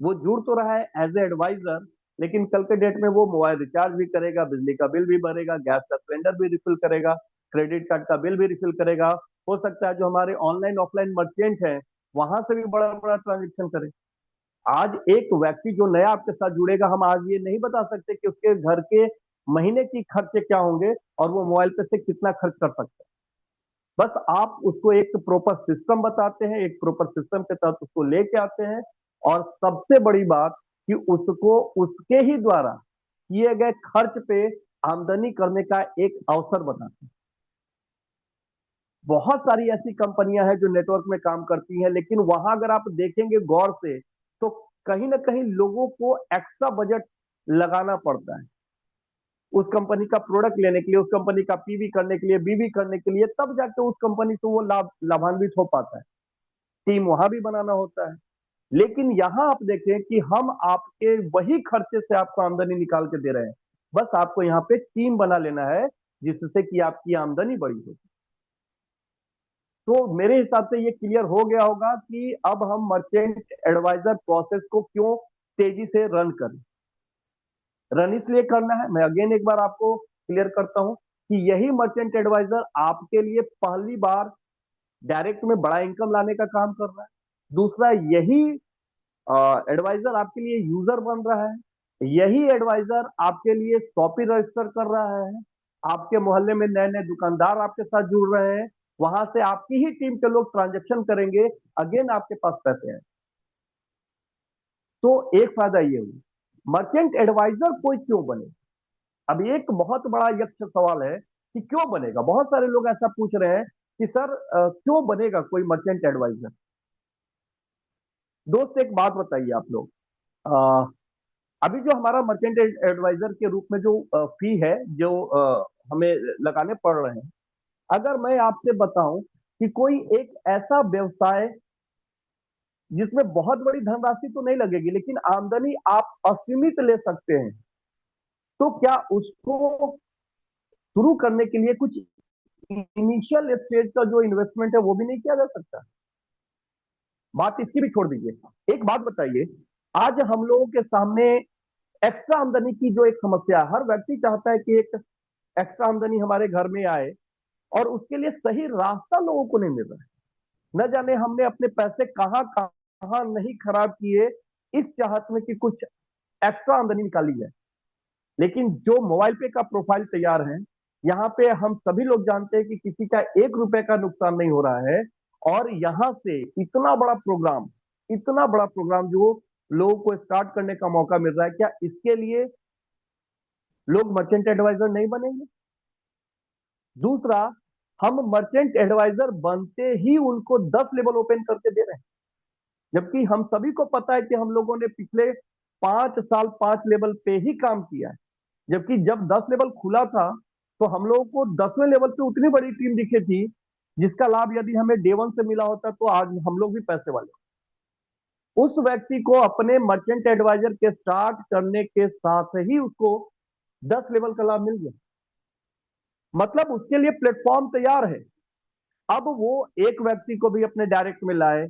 वो जुड़ तो रहा है एज ए एडवाइजर, लेकिन कल के डेट में वो मोबाइल रिचार्ज भी करेगा, बिजली का बिल भी भरेगा, गैस का सिलेंडर भी रिफिल करेगा, क्रेडिट कार्ड का बिल भी रिफिल करेगा। हो सकता है जो हमारे ऑनलाइन ऑफलाइन मर्चेंट हैं, वहां से भी बड़ा बड़ा ट्रांजेक्शन करे। आज एक व्यक्ति जो नया आपके साथ जुड़ेगा, हम आज ये नहीं बता सकते कि उसके घर के महीने की खर्चे क्या होंगे और वो मोबाइल पे से कितना खर्च कर सकते हैं। बस आप उसको एक प्रॉपर सिस्टम बताते हैं, एक प्रॉपर सिस्टम के तहत उसको लेके आते हैं, और सबसे बड़ी बात कि उसको उसके ही द्वारा किए गए खर्च पे आमदनी करने का एक अवसर बनाते हैं। बहुत सारी ऐसी कंपनियां हैं जो नेटवर्क में काम करती हैं, लेकिन वहां अगर आप देखेंगे गौर से तो कहीं ना कहीं लोगों को एक्स्ट्रा बजट लगाना पड़ता है उस कंपनी का प्रोडक्ट लेने के लिए, उस कंपनी का पीवी करने के लिए, बीवी करने के लिए, तब जाके उस कंपनी से वो लाभान्वित हो पाता है। टीम वहां भी बनाना होता है। लेकिन यहां आप देखें कि हम आपके वही खर्चे से आपको आमदनी निकाल के दे रहे हैं। बस आपको यहाँ पे टीम बना लेना है जिससे कि आपकी आमदनी बढ़ी हो। तो मेरे हिसाब से ये क्लियर हो गया होगा कि अब हम मर्चेंट एडवाइजर प्रोसेस को क्यों तेजी से रन करें। रन इसलिए करना है, मैं अगेन एक बार आपको क्लियर करता हूं कि यही मर्चेंट एडवाइजर आपके लिए पहली बार डायरेक्ट में बड़ा इनकम लाने का काम कर रहा है। दूसरा, यही एडवाइजर आपके लिए यूजर बन रहा है। यही एडवाइजर आपके लिए शॉपी रजिस्टर कर रहा है। आपके मोहल्ले में नए नए दुकानदार आपके साथ जुड़ रहे हैं, वहां से आपकी ही टीम के लोग ट्रांजेक्शन करेंगे, अगेन आपके पास पैसे हैं। तो एक फायदा ये हुआ। मर्चेंट एडवाइजर कोई क्यों बने? अब एक बहुत बड़ा यक्ष सवाल है कि क्यों बनेगा। बहुत सारे लोग ऐसा पूछ रहे हैं कि सर क्यों बनेगा कोई मर्चेंट एडवाइजर। दोस्त एक बात बताइए आप लोग, अ, अभी जो हमारा मर्चेंट एडवाइजर के रूप में जो फी है जो हमें लगाने पड़ रहे हैं, अगर मैं आपसे बताऊं कि कोई एक ऐसा व्यवसाय जिसमें बहुत बड़ी धनराशि तो नहीं लगेगी लेकिन आमदनी आप असीमित ले सकते हैं, तो क्या उसको शुरू करने के लिए कुछ इनिशियल स्टेज का जो इन्वेस्टमेंट है वो भी नहीं किया जा सकता? बात इसकी भी छोड़ दीजिए, एक बात बताइए, आज हम लोगों के सामने एक्स्ट्रा आमदनी की जो एक समस्या है, हर व्यक्ति चाहता है कि एक एक्स्ट्रा आमदनी हमारे घर में आए, और उसके लिए सही रास्ता लोगों को नहीं मिल रहा है। न जाने हमने अपने पैसे कहां कहां नहीं खराब किए इस चाहत में कि कुछ एक्स्ट्रा आमदनी निकाली जाए। लेकिन जो मोबाइल पे का प्रोफाइल तैयार है, यहाँ पे हम सभी लोग जानते हैं कि किसी का 1 रुपए का नुकसान नहीं हो रहा है, और यहाँ से इतना बड़ा प्रोग्राम जो लोगों को स्टार्ट करने का मौका मिल रहा है, क्या इसके लिए लोग मर्चेंट एडवाइजर नहीं बनेंगे? दूसरा, हम मर्चेंट एडवाइजर बनते ही उनको 10 लेवल ओपन करके दे रहे हैं, जबकि हम सभी को पता है कि हम लोगों ने पिछले 5 साल 5 लेवल पे ही काम किया है। जबकि जब 10 लेवल खुला था तो हम लोगों को 10वें लेवल पे उतनी बड़ी टीम दिखी थी जिसका लाभ यदि हमें डे 1 से मिला होता तो आज हम लोग भी पैसे वाले। उस व्यक्ति को अपने मर्चेंट एडवाइजर के स्टार्ट करने के साथ ही उसको 10 लेवल का लाभ मिल गया, मतलब उसके लिए प्लेटफॉर्म तैयार है। अब वो एक व्यक्ति को भी अपने डायरेक्ट में लाए,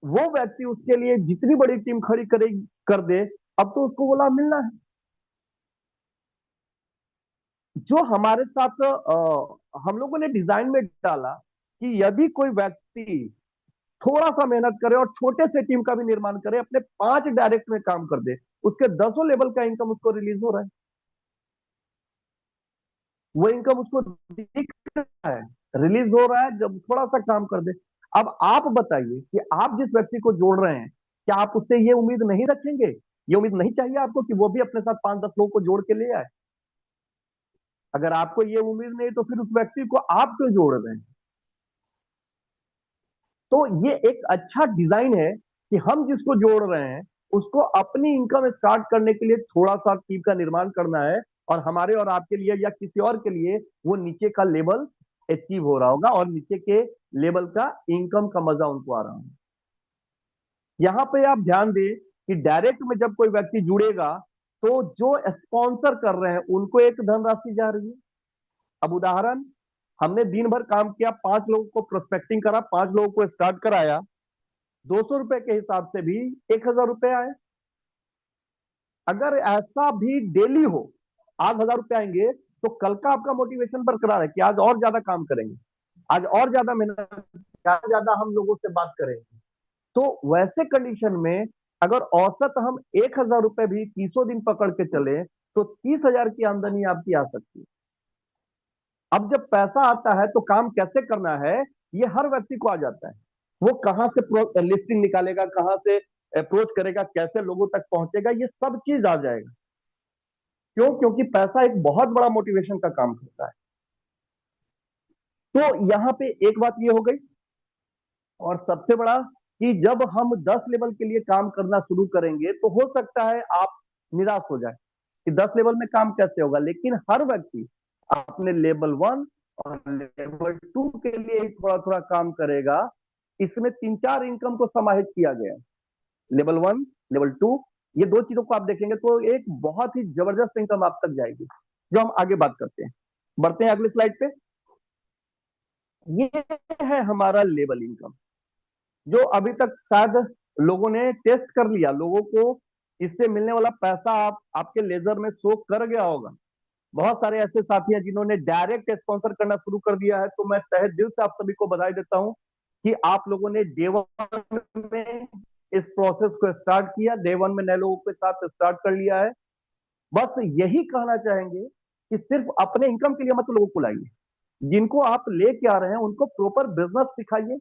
वो व्यक्ति उसके लिए जितनी बड़ी टीम खड़ी करेगी कर दे, अब तो उसको वो लाभ मिलना है। जो हमारे साथ हम लोगों ने डिजाइन में डाला कि यदि कोई व्यक्ति थोड़ा सा मेहनत करे और छोटे से टीम का भी निर्माण करे, अपने 5 डायरेक्ट में काम कर दे, उसके 10 लेवल का इनकम उसको रिलीज हो रहा है, वो इनकम उसको दिख रहा है, रिलीज हो रहा है जब थोड़ा सा काम कर दे। अब आप बताइए कि आप जिस व्यक्ति को जोड़ रहे हैं, क्या आप उससे ये उम्मीद नहीं रखेंगे, ये उम्मीद नहीं चाहिए आपको कि वो भी अपने साथ 5-10 लोगों को जोड़ के ले आए? अगर आपको ये उम्मीद नहीं तो फिर उस व्यक्ति को आप क्यों जोड़ रहे हैं? तो ये एक अच्छा डिजाइन है कि हम जिसको जोड़ रहे हैं उसको अपनी इनकम स्टार्ट करने के लिए थोड़ा सा टीम का निर्माण करना है, और हमारे और आपके लिए या किसी और के लिए वो नीचे का लेवल अचीव हो रहा होगा और नीचे के लेवल का इनकम का मजा उनको आ रहा होगा। यहाँ पे आप ध्यान दें कि डायरेक्ट में जब कोई व्यक्ति जुड़ेगा तो जो स्पॉन्सर कर रहे हैं उनको एक धनराशि जा रही है। अब उदाहरण, हमने दिन भर काम किया, 5 लोगों को प्रोस्पेक्टिंग करा, 5 लोगों को स्टार्ट कराया, 200 रुपए के हिसाब से भी 1000 रुपए आए। अगर ऐसा भी डेली हो, आज 1000 रुपए आएंगे, तो कल का आपका मोटिवेशन बरकरार है कि आज और ज्यादा काम करेंगे, आज और ज्यादा मेहनत, ज्यादा हम लोगों से बात करेंगे। तो वैसे कंडीशन में अगर औसत हम 1000 रुपए भी 30 दिन पकड़ के चले तो 30,000 की आमदनी आपकी आ सकती है। अब जब पैसा आता है तो काम कैसे करना है ये हर व्यक्ति को आ जाता है। वो कहां से लिस्टिंग निकालेगा, कहां से अप्रोच करेगा, कैसे लोगों तक पहुंचेगा, ये सब चीज आ जाएगा। क्यों? क्योंकि पैसा एक बहुत बड़ा मोटिवेशन का काम करता है। तो यहां पे एक बात ये हो गई। और सबसे बड़ा कि जब हम 10 लेवल के लिए काम करना शुरू करेंगे तो हो सकता है आप निराश हो जाए कि 10 लेवल में काम कैसे होगा, लेकिन हर व्यक्ति अपने लेवल 1 और लेवल 2 के लिए थोड़ा थोड़ा काम करेगा। इसमें 3-4 इनकम को समाहित किया गया है। लेवल 1, लेवल 2, ये दो चीजों को आप देखेंगे तो एक बहुत ही जबरदस्त इनकम आप तक जाएगी, जो हम आगे बात करते हैं। बढ़ते हैं अगले स्लाइड पे। ये है हमारा लेवल इनकम, जो अभी तक शायद लोगों ने टेस्ट कर लिया, लोगों को इससे मिलने वाला पैसा आपके लेजर में शो कर गया होगा। बहुत सारे ऐसे साथी हैं जिन्होंने डायरेक्ट स्पॉन्सर करना शुरू कर दिया है। तो मैं तहे दिल से आप सभी को बधाई देता हूं कि आप लोगों ने डे 1 में इस प्रोसेस को स्टार्ट किया, डे 1 में नए लोगों के साथ स्टार्ट कर लिया है। बस यही कहना चाहेंगे कि सिर्फ अपने इनकम के लिए मत लोगों को लाइए, जिनको आप लेके आ रहे हैं उनको प्रॉपर बिजनेस सिखाइए,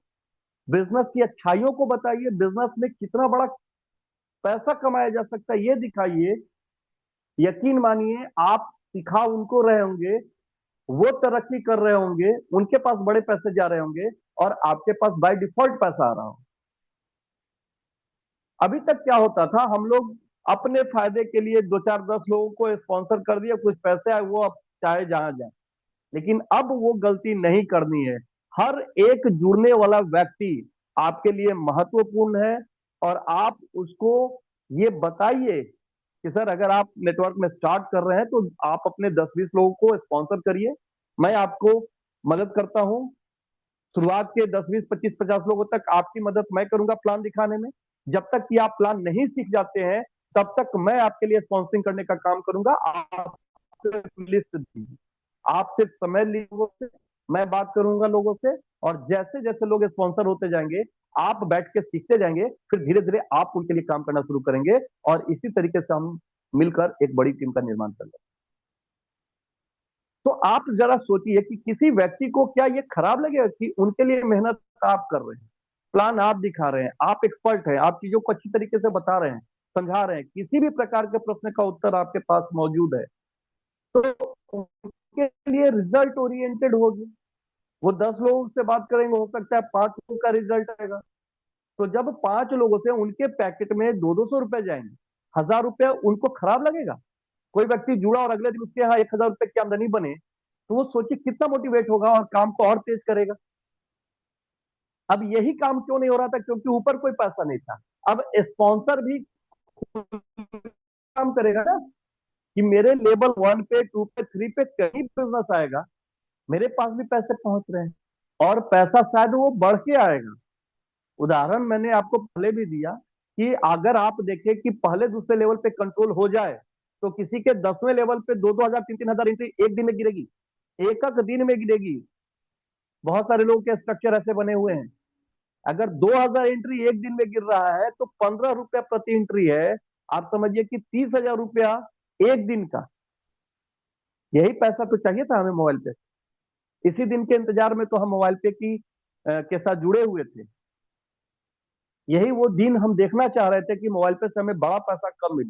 बिजनेस की अच्छाइयों को बताइए, बिजनेस में कितना बड़ा पैसा कमाया जा सकता है ये दिखाइए। यकीन मानिए आप सिखा उनको रहे होंगे, वो तरक्की कर रहे होंगे, उनके पास बड़े पैसे जा रहे होंगे और आपके पास बाय डिफॉल्ट पैसा आ रहा हो। अभी तक क्या होता था, हम लोग अपने फायदे के लिए 2-4-10 लोगों को स्पॉन्सर कर दिया, कुछ पैसे आए, वो अब चाहे जहां जाए। लेकिन अब वो गलती नहीं करनी है। हर एक जुड़ने वाला व्यक्ति आपके लिए महत्वपूर्ण है। और आप उसको ये बताइए कि सर अगर आप नेटवर्क में स्टार्ट कर रहे हैं तो आप अपने 10-20 लोगों को स्पॉन्सर करिए, मैं आपको मदद करता हूं। शुरुआत के 10-20-25-50 लोगों तक आपकी मदद मैं करूंगा प्लान दिखाने में। जब तक कि आप प्लान नहीं सीख जाते हैं तब तक मैं आपके लिए स्पॉन्सरिंग करने का काम करूंगा। आप लिस्ट दीजिए, आप सिर्फ समय लीजिए, मैं बात करूंगा लोगों से, और जैसे जैसे लोग स्पॉन्सर होते जाएंगे आप बैठ के सीखते जाएंगे, फिर धीरे धीरे आप उनके लिए काम करना शुरू करेंगे और इसी तरीके से हम मिलकर एक बड़ी टीम का निर्माण करेंगे। तो आप जरा सोचिए कि किसी व्यक्ति को क्या ये खराब लगेगा कि उनके लिए मेहनत आप कर रहे हैं, प्लान आप दिखा रहे हैं, आप एक्सपर्ट हैं, आप चीजों को अच्छी तरीके से बता रहे हैं, समझा रहे हैं, किसी भी प्रकार के प्रश्न का उत्तर आपके पास मौजूद है, तो उनके लिए रिजल्ट ओरिएंटेड होगी। वो 10 लोगों से बात करेंगे, हो सकता है 5 लोगों का रिजल्ट आएगा। तो जब 5 लोगों से उनके पैकेट में 200-200 रुपए जाएंगे, 1000 रुपए उनको खराब लगेगा? कोई व्यक्ति जुड़ा और अगले दिन उसके यहाँ 1000 रुपए की आमदनी बने तो वो सोचिए कितना मोटिवेट होगा और काम को और तेज करेगा। अब यही काम क्यों नहीं हो रहा था? क्योंकि ऊपर कोई पैसा नहीं था। अब स्पॉन्सर भी काम करेगा ना कि मेरे लेवल 1 पे, 2 पे, 3 पे कहीं बिजनेस आएगा, मेरे पास भी पैसे पहुंच रहे हैं और पैसा शायद वो बढ़ के आएगा। उदाहरण मैंने आपको पहले भी दिया कि अगर आप देखें कि पहले दूसरे लेवल पे कंट्रोल हो जाए तो किसी के 10वें लेवल पे 2-2 हजार 3-3 हजार एंट्री एक दिन में गिरेगी, एक एक दिन में गिरेगी। बहुत सारे लोगों के स्ट्रक्चर ऐसे बने हुए हैं। अगर 2000 एंट्री एक दिन में गिर रहा है तो 15 रुपया प्रति एंट्री है। आप समझिए कि 30,000 रुपया एक दिन का। यही पैसा तो चाहिए था हमें मोबाइल पे। इसी दिन के इंतजार में तो हम मोबाइल पे के साथ जुड़े हुए थे। यही वो दिन हम देखना चाह रहे थे कि मोबाइल पे से हमें बड़ा पैसा कब मिले।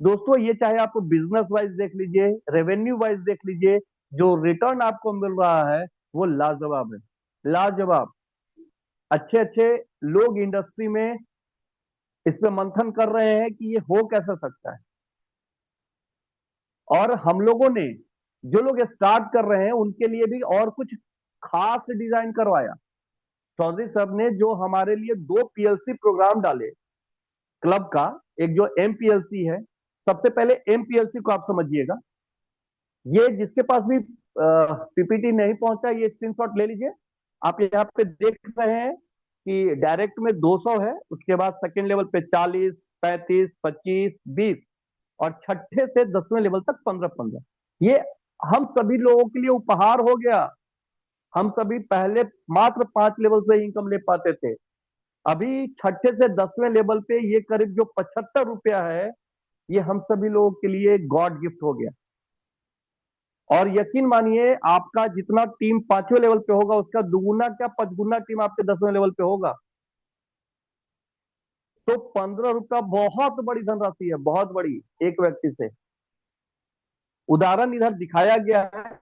दोस्तों ये चाहे आप बिजनेस वाइज देख लीजिए, रेवेन्यू वाइज देख लीजिए, जो रिटर्न आपको मिल रहा है वो लाजवाब है, लाजवाब। अच्छे अच्छे लोग इंडस्ट्री में इस पे मंथन कर रहे हैं कि ये हो कैसे सकता है। और हम लोगों ने जो लोग स्टार्ट कर रहे हैं उनके लिए भी और कुछ खास डिजाइन करवाया। चौधरी साहब ने जो हमारे लिए 2 पीएलसी प्रोग्राम डाले क्लब का, एक जो एमपीएलसी है। सबसे पहले एमपीएलसी को आप समझिएगा। ये जिसके पास भी पीपीटी नहीं पहुंचा ये स्क्रीनशॉट ले लीजिए। आप यहाँ पे देख रहे हैं कि डायरेक्ट में 200 है, उसके बाद सेकेंड लेवल पे 40, 35, 25, 20 और छठे से 10वें लेवल तक 15-15। ये हम सभी लोगों के लिए उपहार हो गया। हम सभी पहले मात्र 5 लेवल से इनकम ले पाते थे। अभी छठे से 10वें लेवल पे ये करीब जो 75 रुपया है, ये हम सभी लोगों के लिए गॉड गिफ्ट हो गया। और यकीन मानिए, आपका जितना टीम 5वें लेवल पे होगा, उसका दुगुना क्या 5 गुना टीम आपके 10वें लेवल पे होगा। तो 15 रुपया बहुत बड़ी धनराशि है, बहुत बड़ी, एक व्यक्ति से। उदाहरण इधर दिखाया गया है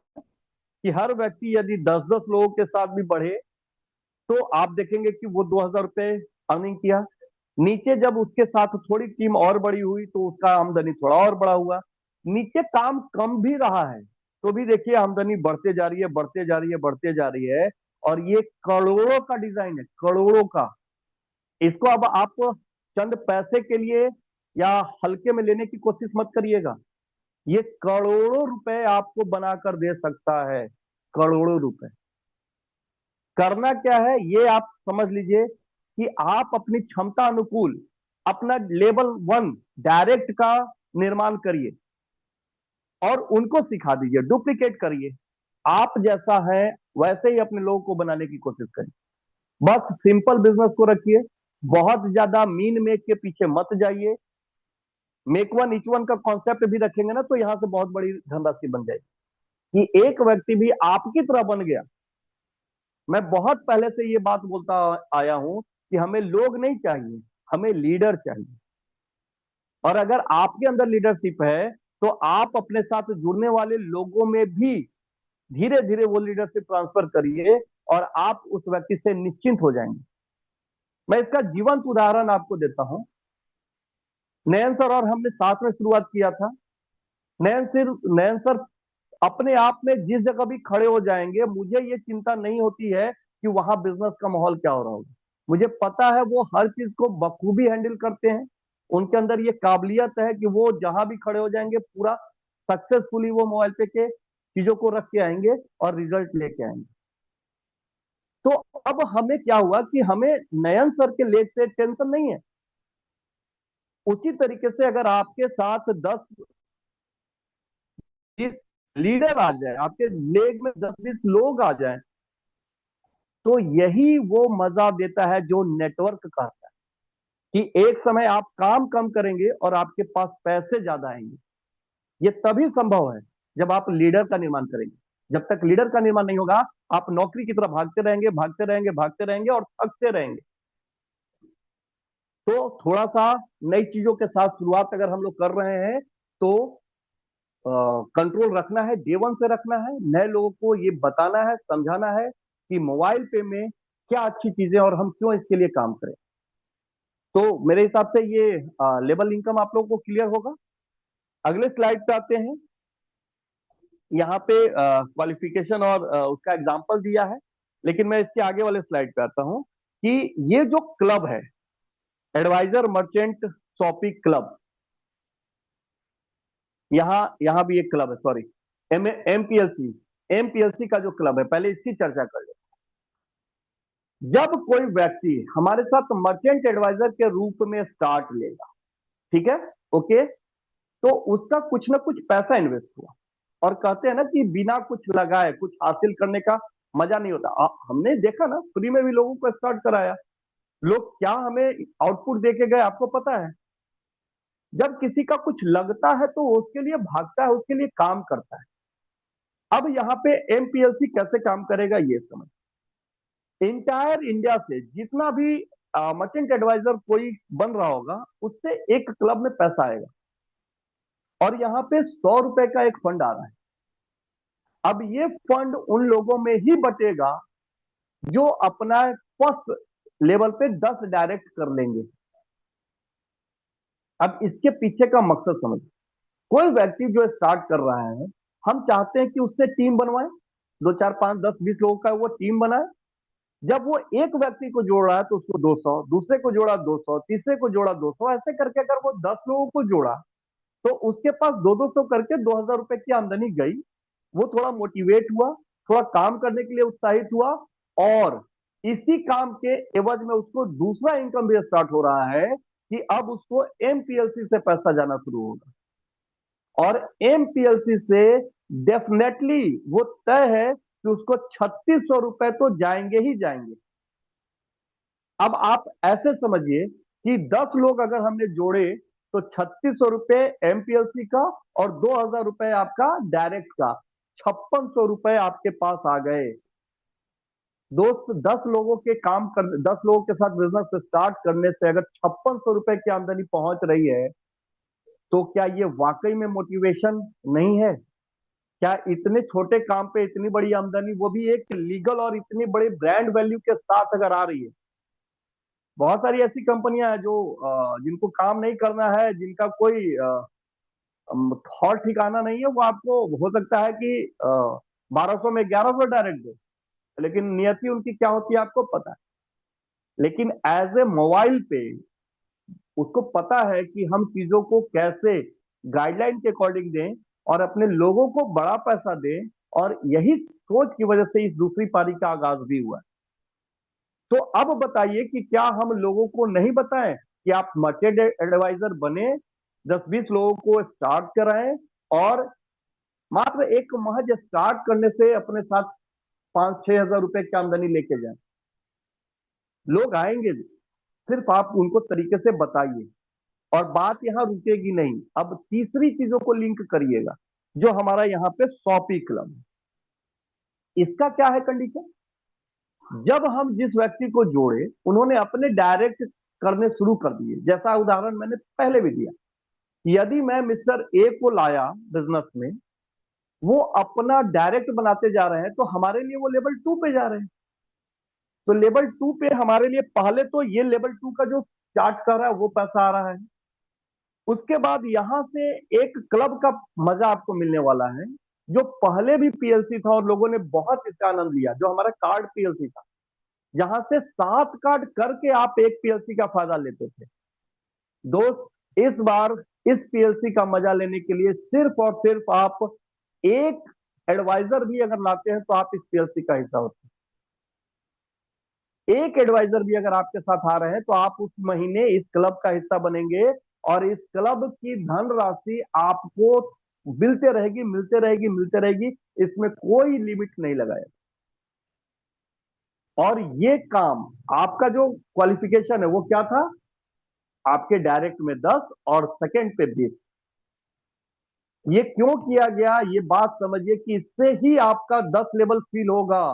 कि हर व्यक्ति यदि 10-10 लोगों के साथ भी बढ़े, तो आप देखेंगे कि वो 2,000 रुपए अर्निंग किया। नीचे जब उसके साथ थोड़ी टीम और बड़ी हुई, तो उसका आमदनी थोड़ा और बड़ा हुआ। नीचे काम कम भी रहा है, तो भी देखिए आमदनी बढ़ते जा रही है, बढ़ते जा रही है, बढ़ते जा रही है। और ये करोड़ों का डिजाइन है, करोड़ों का। इसको अब आप चंद पैसे के लिए या हल्के में लेने की कोशिश मत करिएगा। ये करोड़ों रुपए आपको बनाकर दे सकता है, करोड़ों रुपए। करना क्या है, ये आप समझ लीजिए कि आप अपनी क्षमता अनुकूल अपना लेवल 1 डायरेक्ट का निर्माण करिए और उनको सिखा दीजिए, डुप्लीकेट करिए। आप जैसा है वैसे ही अपने लोगों को बनाने की कोशिश करिए। बस सिंपल बिजनेस को रखिए, बहुत ज्यादा मीन मेक के पीछे मत जाइए। मेक वन इच वन का कॉन्सेप्ट भी रखेंगे ना, तो यहां से बहुत बड़ी धनराशि बन जाएगी कि एक व्यक्ति भी आपकी तरह बन गया। मैं बहुत पहले से ये बात बोलता आया हूं कि हमें लोग नहीं चाहिए, हमें लीडर चाहिए। और अगर आपके अंदर लीडरशिप है, तो आप अपने साथ जुड़ने वाले लोगों में भी धीरे धीरे वो लीडरशिप ट्रांसफर करिए और आप उस व्यक्ति से निश्चिंत हो जाएंगे। मैं इसका जीवंत उदाहरण आपको देता हूं। नयन सर और हमने साथ में शुरुआत किया था। नयन सर अपने आप में जिस जगह भी खड़े हो जाएंगे, मुझे ये चिंता नहीं होती है कि वहां बिजनेस का माहौल क्या हो रहा होगा। मुझे पता है वो हर चीज को बखूबी हैंडल करते हैं। उनके अंदर ये काबिलियत है कि वो जहां भी खड़े हो जाएंगे, पूरा सक्सेसफुली वो मोबाइल पे के चीजों को रख के आएंगे और रिजल्ट लेके आएंगे। तो अब हमें क्या हुआ कि हमें नयन सर के लेग से टेंशन नहीं है। उसी तरीके से अगर आपके साथ 10-20 लीडर आ जाए, आपके लेग में 10-20 लोग आ जाए, तो यही वो मजा देता है जो नेटवर्क कहता है कि एक समय आप काम कम करेंगे और आपके पास पैसे ज्यादा आएंगे। ये तभी संभव है जब आप लीडर का निर्माण करेंगे। जब तक लीडर का निर्माण नहीं होगा, आप नौकरी की तरफ भागते रहेंगे, भागते रहेंगे, भागते रहेंगे और थकते रहेंगे। तो थोड़ा सा नई चीजों के साथ शुरुआत अगर हम लोग कर रहे हैं, तो कंट्रोल रखना है, डे 1 से रखना है। नए लोगों को ये बताना है, समझाना है कि मोबाइल पे में क्या अच्छी चीजें और हम क्यों इसके लिए काम करें। तो मेरे हिसाब से ये लेवल इनकम आप लोगों को क्लियर होगा। अगले स्लाइड पे आते हैं। यहाँ पे क्वालिफिकेशन और उसका एग्जाम्पल दिया है, लेकिन मैं इसके आगे वाले स्लाइड पे आता हूँ कि ये जो क्लब है, एडवाइजर मर्चेंट शॉपिंग क्लब, यहाँ यहाँ भी एक क्लब है, सॉरी, एमपीएलसी। एमपीएलसी का जो क्लब है, पहले इसकी चर्चा कर ले। जब कोई व्यक्ति हमारे साथ मर्चेंट एडवाइजर के रूप में स्टार्ट लेगा, ठीक है, ओके, तो उसका कुछ ना कुछ पैसा इन्वेस्ट हुआ। और कहते हैं ना कि बिना कुछ लगाए कुछ हासिल करने का मजा नहीं होता। हमने देखा ना, फ्री में भी लोगों को स्टार्ट कराया। लोग क्या हमें आउटपुट दे के गए, आपको पता है। जब किसी का कुछ लगता है तो उसके लिए भागता है, उसके लिए काम करता है। अब यहाँ पे एमपीएलसी कैसे काम करेगा ये समझ। इंटायर इंडिया से जितना भी मर्चेंट एडवाइजर कोई बन रहा होगा, उससे एक क्लब में पैसा आएगा और यहाँ पे 100 रुपए का एक फंड आ रहा है। अब ये फंड उन लोगों में ही बटेगा जो अपना फर्स्ट लेवल पे 10 डायरेक्ट कर लेंगे। अब इसके पीछे का मकसद समझ। कोई व्यक्ति जो स्टार्ट कर रहा है, हम चाहते हैं कि उससे टीम बनवाए, 2 4 5 10 20 लोगों का वो टीम बनाए। जब वो एक व्यक्ति को जोड़ रहा है तो उसको 200, दूसरे को जोड़ा 200, तीसरे को जोड़ा 200, ऐसे करके अगर वो 10 लोगों को जोड़ा, तो उसके पास 200 करके 2,000 रुपए की आमदनी गई। वो थोड़ा मोटिवेट हुआ, थोड़ा काम करने के लिए उत्साहित हुआ, और इसी काम के एवज में उसको दूसरा इनकम भी स्टार्ट हो रहा है कि अब उसको एमपीएलसी से पैसा जाना शुरू होगा। और एमपीएलसी से डेफिनेटली वो तय है कि उसको 3,600 रुपए तो जाएंगे ही जाएंगे। अब आप ऐसे समझिए कि 10 लोग अगर हमने जोड़े, तो 3600 रुपए एमपीएलसी का और 2000 रुपए आपका डायरेक्ट का, 5600 रुपए आपके पास आ गए। दोस्त, 10 लोगों के काम कर 10 लोगों के साथ बिजनेस स्टार्ट करने से अगर 5600 रुपए की आमदनी पहुंच रही है, तो क्या ये वाकई में मोटिवेशन नहीं है? क्या इतने छोटे काम पे इतनी बड़ी आमदनी, वो भी एक लीगल और इतनी बड़ी ब्रांड वैल्यू के साथ अगर आ रही है? बहुत सारी ऐसी कंपनियां हैं जो जिनको काम नहीं करना है, जिनका कोई और ठिकाना नहीं है, वो आपको हो सकता है कि 1200 में 1100 डायरेक्ट दे, लेकिन नियति उनकी क्या होती है आपको पता है। लेकिन एज ए मोबाइल पे उसको पता है कि हम चीजों को कैसे गाइडलाइन के अकॉर्डिंग दें और अपने लोगों को बड़ा पैसा दें, और यही सोच की वजह से इस दूसरी पारी का आगाज भी हुआ है। तो अब बताइए कि क्या हम लोगों को नहीं बताएं कि आप मर्चेंट एडवाइजर बने, 10-20 लोगों को स्टार्ट कराएं, और मात्र एक महज स्टार्ट करने से अपने साथ 5-6 हजार रुपए की आमदनी लेके जाएं। लोग आएंगे, सिर्फ आप उनको तरीके से बताइए। और बात यहां रुकेगी नहीं, अब तीसरी चीजों को लिंक करिएगा, जो हमारा यहाँ पे शॉपी क्लब है। इसका क्या है कंडीशन? जब हम जिस व्यक्ति को जोड़े, उन्होंने अपने डायरेक्ट करने शुरू कर दिए। जैसा उदाहरण मैंने पहले भी दिया, यदि मैं मिस्टर ए को लाया बिजनेस में, वो अपना डायरेक्ट बनाते जा रहे हैं, तो हमारे लिए वो लेवल 2 पे जा रहे हैं। तो लेवल 2 पे हमारे लिए पहले तो ये लेवल 2 का जो चार्ज कर रहा है वो पैसा आ रहा है। उसके बाद यहां से एक क्लब का मजा आपको मिलने वाला है, जो पहले भी पीएलसी था और लोगों ने बहुत इसका आनंद लिया, जो हमारा कार्ड पीएलसी था, जहां से 7 कार्ड करके आप एक पीएलसी का फायदा लेते थे। दोस्त, इस बार इस पीएलसी का मजा लेने के लिए सिर्फ और सिर्फ आप एक एडवाइजर भी अगर लाते हैं, तो आप इस पीएलसी का हिस्सा होते हैं। एक एडवाइजर भी अगर आपके साथ आ रहे हैं, तो आप उस महीने इस क्लब का हिस्सा बनेंगे, और इस क्लब की धनराशि आपको मिलते रहेगी, मिलते रहेगी, मिलते रहेगी। इसमें कोई लिमिट नहीं लगाया। और ये काम, आपका जो क्वालिफिकेशन है वो क्या था? आपके डायरेक्ट में 10 और सेकंड पे 20। ये क्यों किया गया, ये बात समझिए कि इससे ही आपका 10 लेवल फील होगा।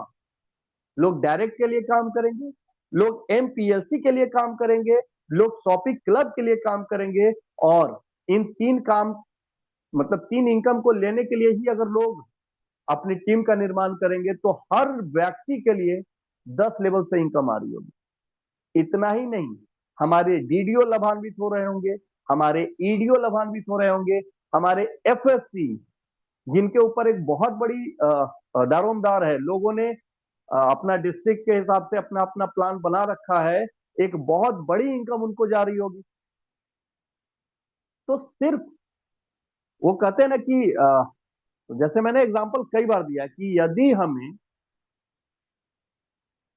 लोग डायरेक्ट के लिए काम करेंगे, लोग एमपीएलसी के लिए काम करेंगे, लोग शॉपिंग क्लब के लिए काम करेंगे, और इन 3 काम, मतलब 3 इनकम को लेने के लिए ही अगर लोग अपनी टीम का निर्माण करेंगे, तो हर व्यक्ति के लिए 10 लेवल से इनकम आ रही होगी। इतना ही नहीं, हमारे डीडीओ लाभान्वित हो रहे होंगे, हमारे ईडीओ लाभान्वित हो रहे होंगे, हमारे एफएससी, जिनके ऊपर एक बहुत बड़ी दारोमदार है, लोगों ने अपना डिस्ट्रिक्ट के हिसाब से अपना अपना प्लान बना रखा है, एक बहुत बड़ी इनकम उनको जा रही होगी। तो सिर्फ वो कहते हैं ना कि जैसे मैंने एग्जांपल कई बार दिया कि यदि हमें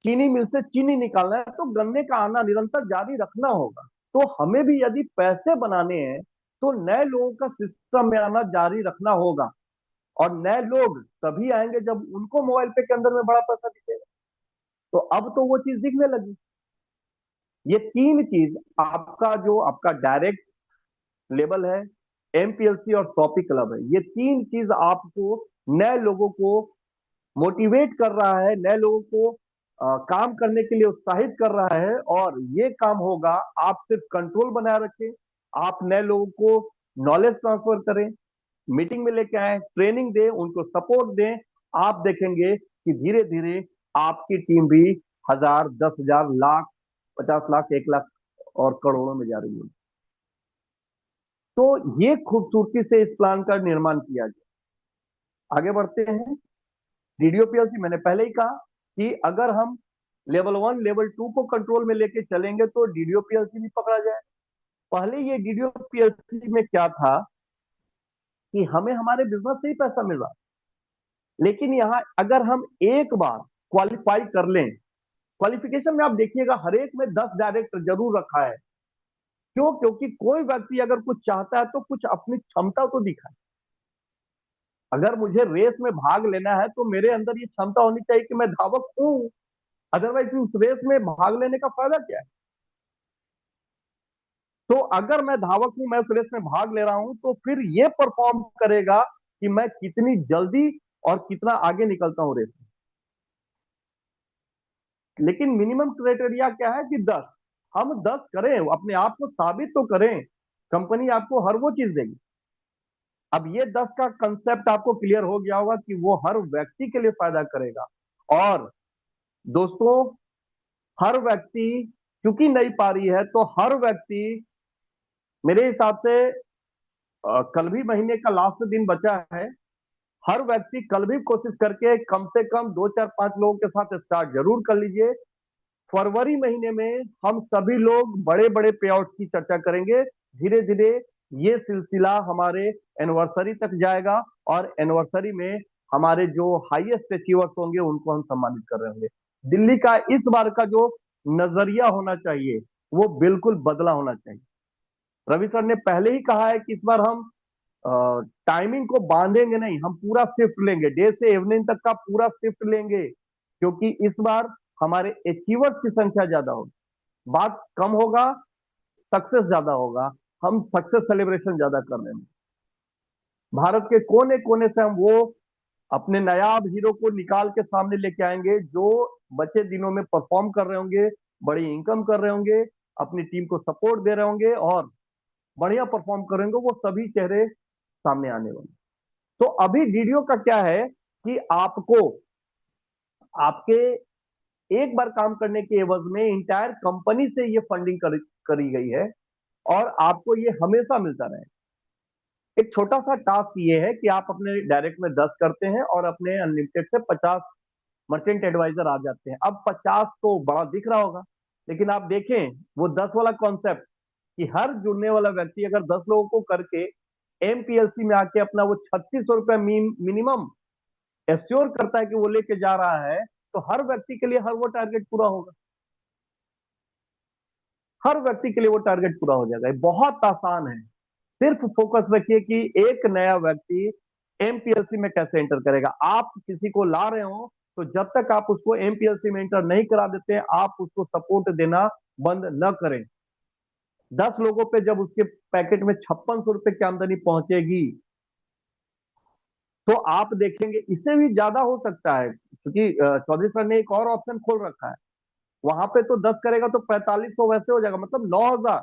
चीनी मिल से चीनी निकालना है, तो गन्ने का आना निरंतर जारी रखना होगा। तो हमें भी यदि पैसे बनाने हैं, तो नए लोगों का सिस्टम में आना जारी रखना होगा। और नए लोग तभी आएंगे जब उनको मोबाइल पे के अंदर में बड़ा पैसा दिखेगा। तो अब तो वो चीज दिखने लगी। ये 3 चीज, आपका जो आपका डायरेक्ट लेवल है, एमपीएलसी और शॉपी क्लब है, ये 3 चीज आपको नए लोगों को मोटिवेट कर रहा है, नए लोगों को काम करने के लिए उत्साहित कर रहा है। और ये काम होगा, आप सिर्फ कंट्रोल बनाए रखें, आप नए लोगों को नॉलेज ट्रांसफर करें, मीटिंग में लेके आए, ट्रेनिंग दें, उनको सपोर्ट दें। आप देखेंगे कि धीरे धीरे आपकी टीम भी 1000, 10,000, लाख, 50 लाख, 1 लाख और करोड़ों में जा रही है। तो ये खूबसूरती से इस प्लान का निर्माण किया गया। आगे बढ़ते हैं। डीडीओपीएलसी, मैंने पहले ही कहा कि अगर हम लेवल 1 लेवल 2 को कंट्रोल में लेके चलेंगे, तो डीडीओपीएलसी भी पकड़ा जाए। पहले ये डीडीओपीएलसी में क्या था कि हमें हमारे बिजनेस से ही पैसा मिल रहा, लेकिन यहाँ अगर हम एक बार क्वालिफाई कर लें, क्वालिफिकेशन में आप देखिएगा हर एक में 10 डायरेक्ट जरूर रखा है। क्यों? क्योंकि कोई व्यक्ति अगर कुछ चाहता है, तो कुछ अपनी क्षमता तो दिखाए। अगर मुझे रेस में भाग लेना है, तो मेरे अंदर ये क्षमता होनी चाहिए कि मैं धावक हूं। अदरवाइज उस रेस में भाग लेने का फायदा क्या है? तो अगर मैं धावक हूं, मैं उस रेस में भाग ले रहा हूं, तो फिर ये परफॉर्म करेगा कि मैं कितनी जल्दी और कितना आगे निकलता हूं रेस में। लेकिन मिनिमम क्राइटेरिया क्या है कि 10। हम 10 करें, अपने आप को साबित तो करें। कंपनी आपको हर वो चीज देगी। अब ये 10 का कंसेप्ट आपको क्लियर हो गया होगा कि वो हर व्यक्ति के लिए फायदा करेगा। और दोस्तों, हर व्यक्ति, क्योंकि नई पारी है, तो हर व्यक्ति मेरे हिसाब से कल भी महीने का लास्ट दिन बचा है। हर व्यक्ति कल भी कोशिश करके कम से कम 2 4 5 लोगों के साथ स्टार्ट जरूर कर लीजिए। फरवरी महीने में हम सभी लोग बड़े बड़े पे आउट की चर्चा करेंगे। धीरे धीरे ये सिलसिला हमारे एनिवर्सरी तक जाएगा, और एनिवर्सरी में हमारे जो हाईएस्ट अचीवर्स होंगे उनको हम सम्मानित कर रहे होंगे। दिल्ली का इस बार का जो नजरिया होना चाहिए वो बिल्कुल बदला होना चाहिए। रवि सर ने पहले ही कहा है कि इस बार हम टाइमिंग को बांधेंगे नहीं, हम पूरा शिफ्ट लेंगे, डे से इवनिंग तक का पूरा शिफ्ट लेंगे, क्योंकि इस बार हमारे अचीवर्स की संख्या ज्यादा होगी। बात कम होगा, सक्सेस ज्यादा होगा। हम सक्सेस सेलिब्रेशन ज्यादा कर रहे हैं। भारत के कोने कोने से हम वो अपने नायाब हीरो को निकाल के सामने लेके आएंगे जो बचे दिनों में परफॉर्म कर रहे होंगे, बड़ी इनकम कर रहे होंगे, अपनी टीम को सपोर्ट दे रहे होंगे और बढ़िया परफॉर्म करेंगे। वो सभी चेहरे सामने आने वाले। तो अभी वीडियो का क्या है कि आपको आपके एक बार काम करने के एवज में इंटायर कंपनी से ये फंडिंग करी गई है, और आपको ये हमेशा मिलता रहे। एक छोटा सा टास्क ये है कि आप अपने डायरेक्ट में 10 करते हैं और अपने अनलिमिटेड से 50 मर्चेंट एडवाइजर आ जाते हैं। अब 50 तो बड़ा दिख रहा होगा, लेकिन आप देखें वो 10 वाला कॉन्सेप्ट, कि हर जुड़ने वाला व्यक्ति अगर 10 लोगों को करके एमपीएलसी में आके अपना वो 3600 रुपए मिनिमम एश्योर करता है कि वो लेके जा रहा है, तो हर व्यक्ति के लिए हर वो टारगेट पूरा होगा। हर व्यक्ति के लिए वो टारगेट पूरा हो जाएगा। ये बहुत आसान है। सिर्फ फोकस रखिए कि एक नया व्यक्ति एमपीएलसी में कैसे एंटर करेगा। आप किसी को ला रहे हो, तो जब तक आप उसको एमपीएलसी में एंटर नहीं करा देते, आप उसको सपोर्ट देना बंद न करें। 10 लोगों पे जब उसके पैकेट में 5600 रुपए की आमदनी पहुंचेगी, तो आप देखेंगे इससे भी ज्यादा हो सकता है, क्योंकि चौधरी सर ने एक और ऑप्शन खोल रखा है। वहां पे तो 10 करेगा तो 4500 वैसे हो जाएगा, मतलब 9000।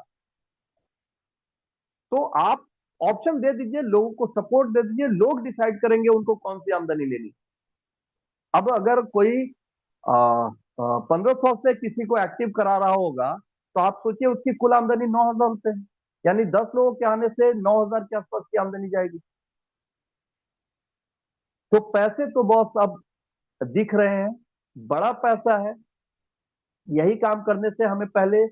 तो आप ऑप्शन दे दीजिए, लोगों को सपोर्ट दे दीजिए, लोग डिसाइड करेंगे उनको कौन सी आमदनी लेनी। अब अगर कोई 1500 से किसी को एक्टिव करा रहा होगा, तो आप सोचिए उसकी कुल आमदनी 9000 रुपए है। यानी 10 लोगों के आने से 9000 के आसपास की आमदनी जाएगी। तो पैसे तो बॉस अब दिख रहे हैं, बड़ा पैसा है। यही काम करने से हमें पहले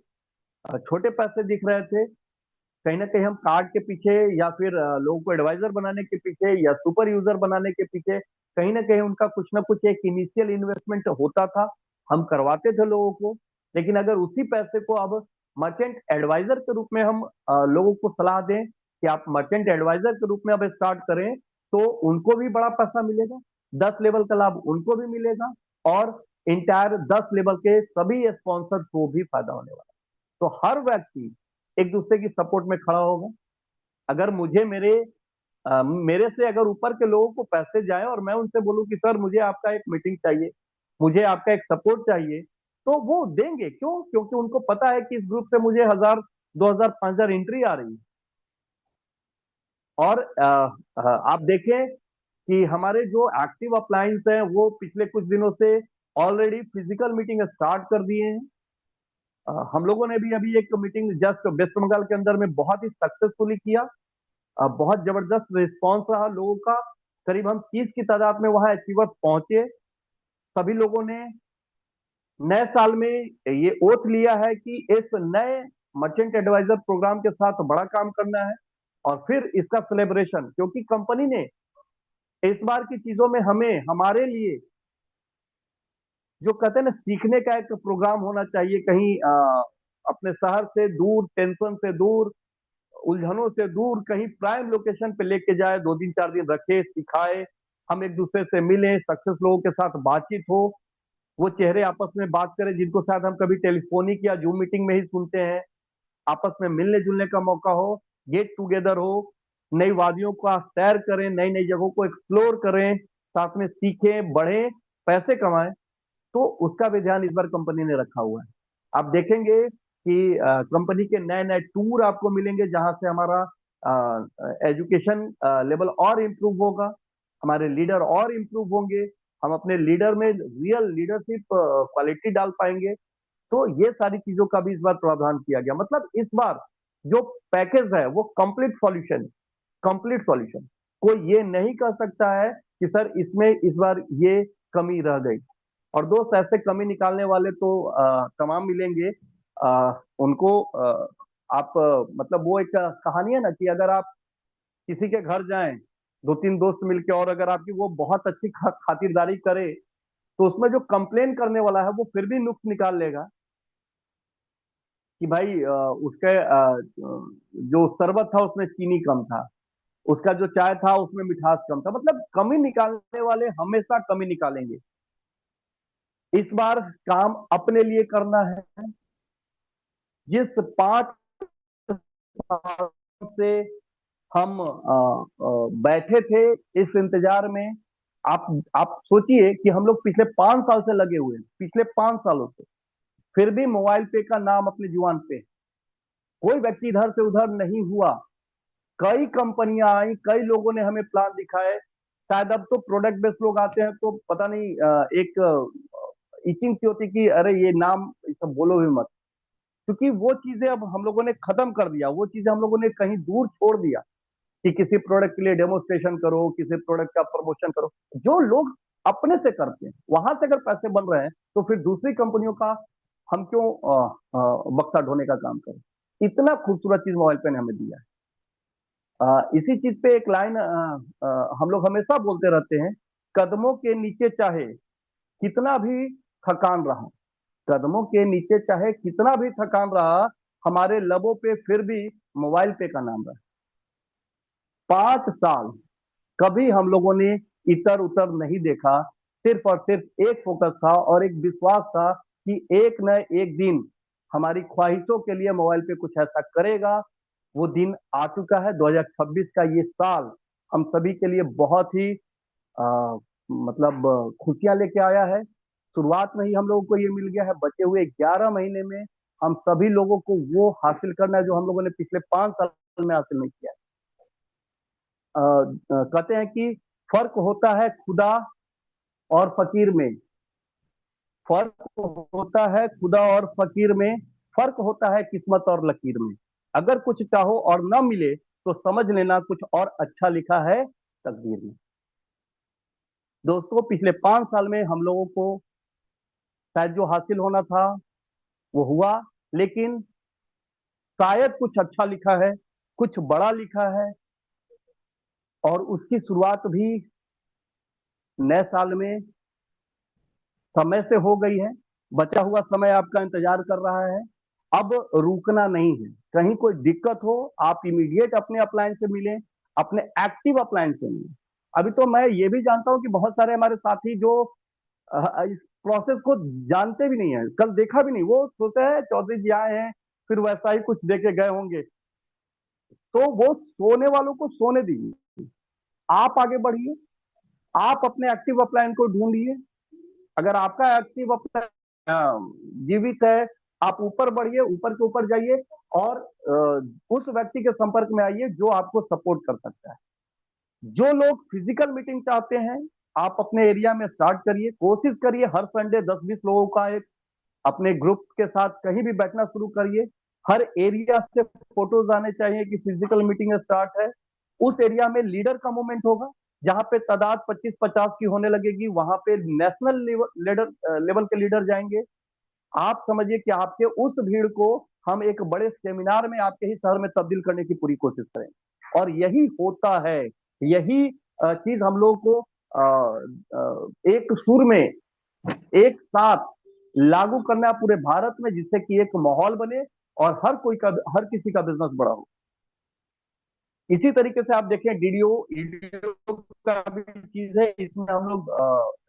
छोटे पैसे दिख रहे थे। कहीं ना कहीं हम कार्ड के पीछे, या फिर लोगों को एडवाइजर बनाने के पीछे, या सुपर यूजर बनाने के पीछे, कहीं ना कहीं उनका कुछ ना कुछ एक इनिशियल इन्वेस्टमेंट होता था। हम करवाते थे लोगों को। लेकिन अगर उसी पैसे को अब मर्चेंट एडवाइजर के रूप में हम लोगों को सलाह दें कि आप मर्चेंट एडवाइजर के रूप में अब स्टार्ट करें, तो उनको भी बड़ा पैसा मिलेगा। 10 लेवल का लाभ उनको भी मिलेगा, और इंटायर 10 लेवल के सभी स्पॉन्सर को भी फायदा होने वाला है। तो हर व्यक्ति एक दूसरे की सपोर्ट में खड़ा होगा। अगर मुझे मेरे से अगर ऊपर के लोगों को पैसे जाए और मैं उनसे बोलूं कि सर मुझे आपका एक मीटिंग चाहिए, मुझे आपका एक सपोर्ट चाहिए, तो वो देंगे। क्यों? क्योंकि उनको पता है कि इस ग्रुप से मुझे 1000 2000 5000 एंट्री आ रही है। और आप देखें कि हमारे जो एक्टिव अप्लायंस हैं वो पिछले कुछ दिनों से ऑलरेडी फिजिकल मीटिंग स्टार्ट कर दिए हैं। हम लोगों ने भी अभी एक मीटिंग जस्ट वेस्ट बंगाल के अंदर में बहुत ही सक्सेसफुली किया। बहुत जबरदस्त रिस्पॉन्स रहा लोगों का। करीब हम 30 की तादाद में वहां अचीवर्स पहुंचे। सभी लोगों ने नए साल में ये ओथ लिया है कि इस नए मर्चेंट एडवाइजर प्रोग्राम के साथ बड़ा काम करना है, और फिर इसका सेलिब्रेशन, क्योंकि कंपनी ने इस बार की चीजों में हमें, हमारे लिए, जो कहते हैं ना, सीखने का एक प्रोग्राम होना चाहिए। कहीं अपने शहर से दूर, टेंशन से दूर, उलझनों से दूर, कहीं प्राइम लोकेशन पे लेके जाए, 2 दिन 4 दिन रखे, सिखाए, हम एक दूसरे से मिलें, सक्सेस लोगों के साथ बातचीत हो, वो चेहरे आपस में बात करें जिनको शायद हम कभी टेलीफोनिक या जूम मीटिंग में ही सुनते हैं। आपस में मिलने जुलने का मौका हो, गेट टुगेदर हो, नई वादियों का सैर करें, नई नई जगहों को एक्सप्लोर करें, साथ में सीखें, बढ़ें, पैसे कमाएं। तो उसका भी ध्यान इस बार कंपनी ने रखा हुआ है। आप देखेंगे कि कंपनी के नए नए टूर आपको मिलेंगे, जहां से हमारा एजुकेशन लेवल और इम्प्रूव होगा, हमारे लीडर और इम्प्रूव होंगे, हम अपने लीडर में रियल लीडरशिप क्वालिटी डाल पाएंगे। तो ये सारी चीजों का भी इस बार प्रावधान किया गया। मतलब इस बार जो पैकेज है वो कंप्लीट सॉल्यूशन, कंप्लीट सॉल्यूशन। कोई ये नहीं कह सकता है कि सर इसमें इस बार ये कमी रह गई। और दोस्त, ऐसे कमी निकालने वाले तो तमाम मिलेंगे। उनको आप मतलब वो एक कहानी है ना कि अगर आप किसी के घर जाएं, दो तीन दोस्त मिलके, और अगर आपकी वो बहुत अच्छी खातिरदारी करे, तो उसमें जो कंप्लेन करने वाला है वो फिर भी नुक्स निकाल लेगा कि भाई उसके जो शरबत था उसमें चीनी कम था, उसका जो चाय था उसमें मिठास कम था। मतलब कमी निकालने वाले हमेशा कमी निकालेंगे। इस बार काम अपने लिए करना है। जिस 5 साल से हम बैठे थे इस इंतजार में, आप आप सोचिए कि हम लोग पिछले 5 साल से लगे हुए हैं, पिछले 5 सालों से, फिर भी मोबाइल पे का नाम अपनी जुबान पे, कोई व्यक्ति इधर से उधर नहीं हुआ। कई कंपनियां आई, कई लोगों ने हमें प्लान दिखाए। शायद अब तो प्रोडक्ट बेस्ड लोग आते हैं तो पता नहीं एक इचिंग सी होती कि अरे ये नाम ये सब बोलो भी मत, क्योंकि वो चीजें अब हम लोगों ने खत्म कर दिया, वो चीजें हम लोगों ने कहीं दूर छोड़ दिया कि किसी प्रोडक्ट के लिए डेमोस्ट्रेशन करो, किसी प्रोडक्ट का प्रमोशन करो। जो लोग अपने से करते हैं, वहां से अगर पैसे बन रहे हैं, तो फिर दूसरी कंपनियों का हम क्यों बक्सा ढोने का काम करें। इतना खूबसूरत चीज मोबाइल पे ने हमें दिया है। इसी चीज पे एक लाइन हम लोग हमेशा बोलते रहते हैं, कदमों के नीचे चाहे कितना भी थकान रहा, कदमों के नीचे चाहे कितना भी थकान रहा, हमारे लबों पे फिर भी मोबाइल पे का नाम रहा। 5 साल कभी हम लोगों ने इतर उतर नहीं देखा, सिर्फ और सिर्फ एक फोकस था और एक विश्वास था कि एक न एक दिन हमारी ख्वाहिशों के लिए मोबाइल पे कुछ ऐसा करेगा। वो दिन आ चुका है। 2026 का ये साल हम सभी के लिए बहुत ही मतलब खुशियां लेके आया है। शुरुआत में ही हम लोगों को ये मिल गया है। बचे हुए 11 महीने में हम सभी लोगों को वो हासिल करना है जो हम लोगों ने पिछले 5 साल में हासिल नहीं किया। कहते हैं कि फर्क होता है खुदा और फकीर में, फर्क होता है खुदा और फकीर में, फर्क होता है किस्मत और लकीर में। अगर कुछ चाहो और ना मिले तो समझ लेना कुछ और अच्छा लिखा है तकदीर में। दोस्तों, पिछले 5 साल में हम लोगों को शायद जो हासिल होना था वो हुआ, लेकिन शायद कुछ अच्छा लिखा है, कुछ बड़ा लिखा है, और उसकी शुरुआत भी नए साल में समय से हो गई है। बचा हुआ समय आपका इंतजार कर रहा है। अब रुकना नहीं है। कहीं कोई दिक्कत हो, आप इमीडिएट अपने अपलायंस से मिलें, अपने एक्टिव अपलायंस से मिलें। अभी तो मैं ये भी जानता हूं कि बहुत सारे हमारे साथी जो इस प्रोसेस को जानते भी नहीं है, कल देखा भी नहीं, वो सोचते हैं चौधरी जी आए हैं फिर वैसा ही कुछ देके गए होंगे। तो वो सोने वालों को सोने दीजिए, आप आगे बढ़िए, आप अपने एक्टिव अपलायन को ढूंढिए। अगर आपका एक्टिव अपलायन जीवित है, आप ऊपर बढ़िए, ऊपर के ऊपर जाइए, और उस व्यक्ति के संपर्क में आइए जो आपको सपोर्ट कर सकता है। जो लोग फिजिकल मीटिंग चाहते हैं, आप अपने एरिया में स्टार्ट करिए, कोशिश करिए हर संडे 10-20 लोगों का एक अपने ग्रुप के साथ कहीं भी बैठना शुरू करिए। हर एरिया से फोटोज आने चाहिए कि फिजिकल मीटिंग स्टार्ट है। उस एरिया में लीडर का मूवमेंट होगा, जहां पे तादाद 25-50 की होने लगेगी, वहां पे नेशनल लेवल के लीडर जाएंगे। आप समझिए कि आपके उस भीड़ को हम एक बड़े सेमिनार में आपके ही शहर में तब्दील करने की पूरी कोशिश करें। और यही होता है, यही चीज हम लोग को एक सुर में एक साथ लागू करना है पूरे भारत में, जिससे कि एक माहौल बने और हर किसी का बिजनेस बड़ा हो। इसी तरीके से आप देखें डीडीओ ईडीओ का भी चीज है। इसमें हम लोग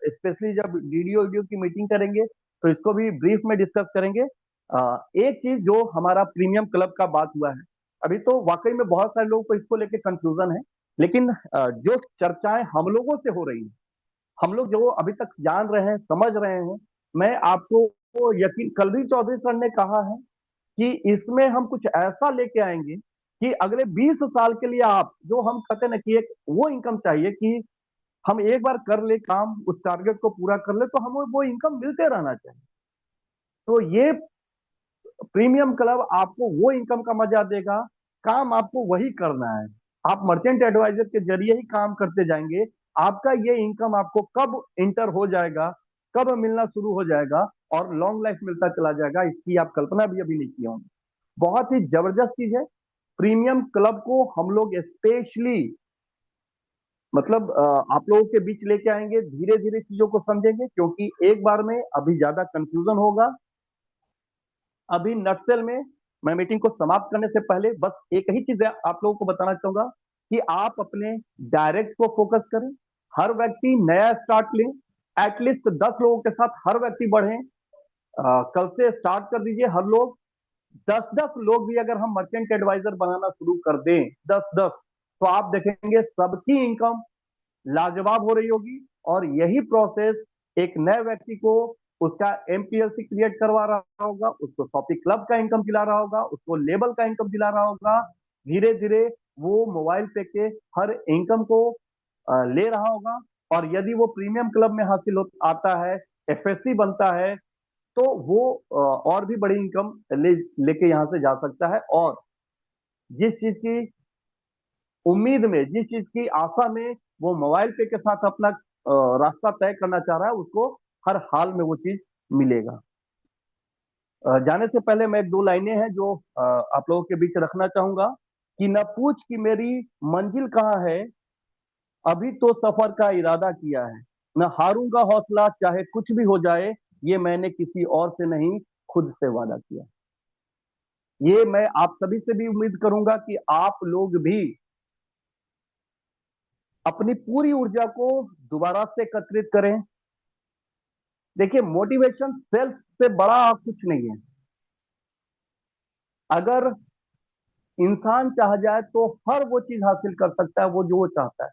स्पेशली जब डीडीओ ईडीओ की मीटिंग करेंगे तो इसको भी ब्रीफ में डिस्कस करेंगे। एक चीज जो हमारा प्रीमियम क्लब का बात हुआ है, अभी तो वाकई में बहुत सारे लोगों को इसको लेके कंफ्यूजन है, लेकिन जो चर्चाएं हम लोगों से हो रही हैं, हम लोग जो अभी तक जान रहे हैं, समझ रहे हैं, मैं आपको यकीन, कलवी चौधरी सर ने कहा है कि इसमें हम कुछ ऐसा लेके आएंगे कि अगले 20 साल के लिए आप, जो हम कहते हैं ना कि एक वो इनकम चाहिए कि हम एक बार कर ले काम, उस टारगेट को पूरा कर ले तो हमें वो इनकम मिलते रहना चाहिए। तो ये प्रीमियम क्लब आपको वो इनकम का मजा देगा, काम आपको वही करना है। आप मर्चेंट एडवाइजर के जरिए ही काम करते जाएंगे, आपका ये इनकम आपको कब इंटर हो जाएगा, कब मिलना शुरू हो जाएगा और लॉन्ग लाइफ मिलता चला जाएगा, इसकी आप कल्पना भी अभी नहीं की होंगी। बहुत ही जबरदस्त चीज है। प्रीमियम क्लब को हम लोग स्पेशली मतलब आप लोगों के बीच लेके आएंगे, धीरे धीरे चीजों को समझेंगे, क्योंकि एक बार में अभी ज्यादा कंफ्यूजन होगा। अभी नक्सल में मैं मीटिंग को समाप्त करने से पहले बस एक ही चीज आप लोगों को बताना चाहूंगा कि आप अपने डायरेक्ट को फोकस करें। हर व्यक्ति नया स्टार्ट लें, एटलीस्ट 10 लोगों के साथ हर व्यक्ति बढ़े। कल से स्टार्ट कर दीजिए, हर लोग 10-10 लोग भी अगर हम मर्चेंट एडवाइजर बनाना शुरू कर दें, 10-10, तो आप देखेंगे सबकी इनकम लाजवाब हो रही होगी। और यही प्रोसेस एक नए व्यक्ति को उसका एमपीएलसी क्रिएट करवा रहा होगा, उसको शॉपिंग क्लब का इनकम दिला रहा होगा, उसको लेबल का इनकम दिला रहा होगा। धीरे धीरे वो मोबाइल पे के हर इनकम को ले रहा होगा। और यदि वो प्रीमियम क्लब में हासिल आता है, एफएससी बनता है, तो वो और भी बड़ी इनकम लेके यहाँ से जा सकता है। और जिस चीज की उम्मीद में, जिस चीज की आशा में वो मोबाइल पे के साथ अपना रास्ता तय करना चाह रहा है, उसको हर हाल में वो चीज मिलेगा। जाने से पहले मैं एक दो लाइनें हैं जो आप लोगों के बीच रखना चाहूंगा कि न पूछ कि मेरी मंजिल कहाँ है, अभी तो सफर का इरादा किया है, न हारूंगा हौसला चाहे कुछ भी हो जाए, ये मैंने किसी और से नहीं खुद से वादा किया। ये मैं आप सभी से भी उम्मीद करूंगा कि आप लोग भी अपनी पूरी ऊर्जा को दोबारा से एकत्रित करें। देखिए, मोटिवेशन सेल्फ से बड़ा कुछ नहीं है। अगर इंसान चाह जाए तो हर वो चीज हासिल कर सकता है वो जो वो चाहता है।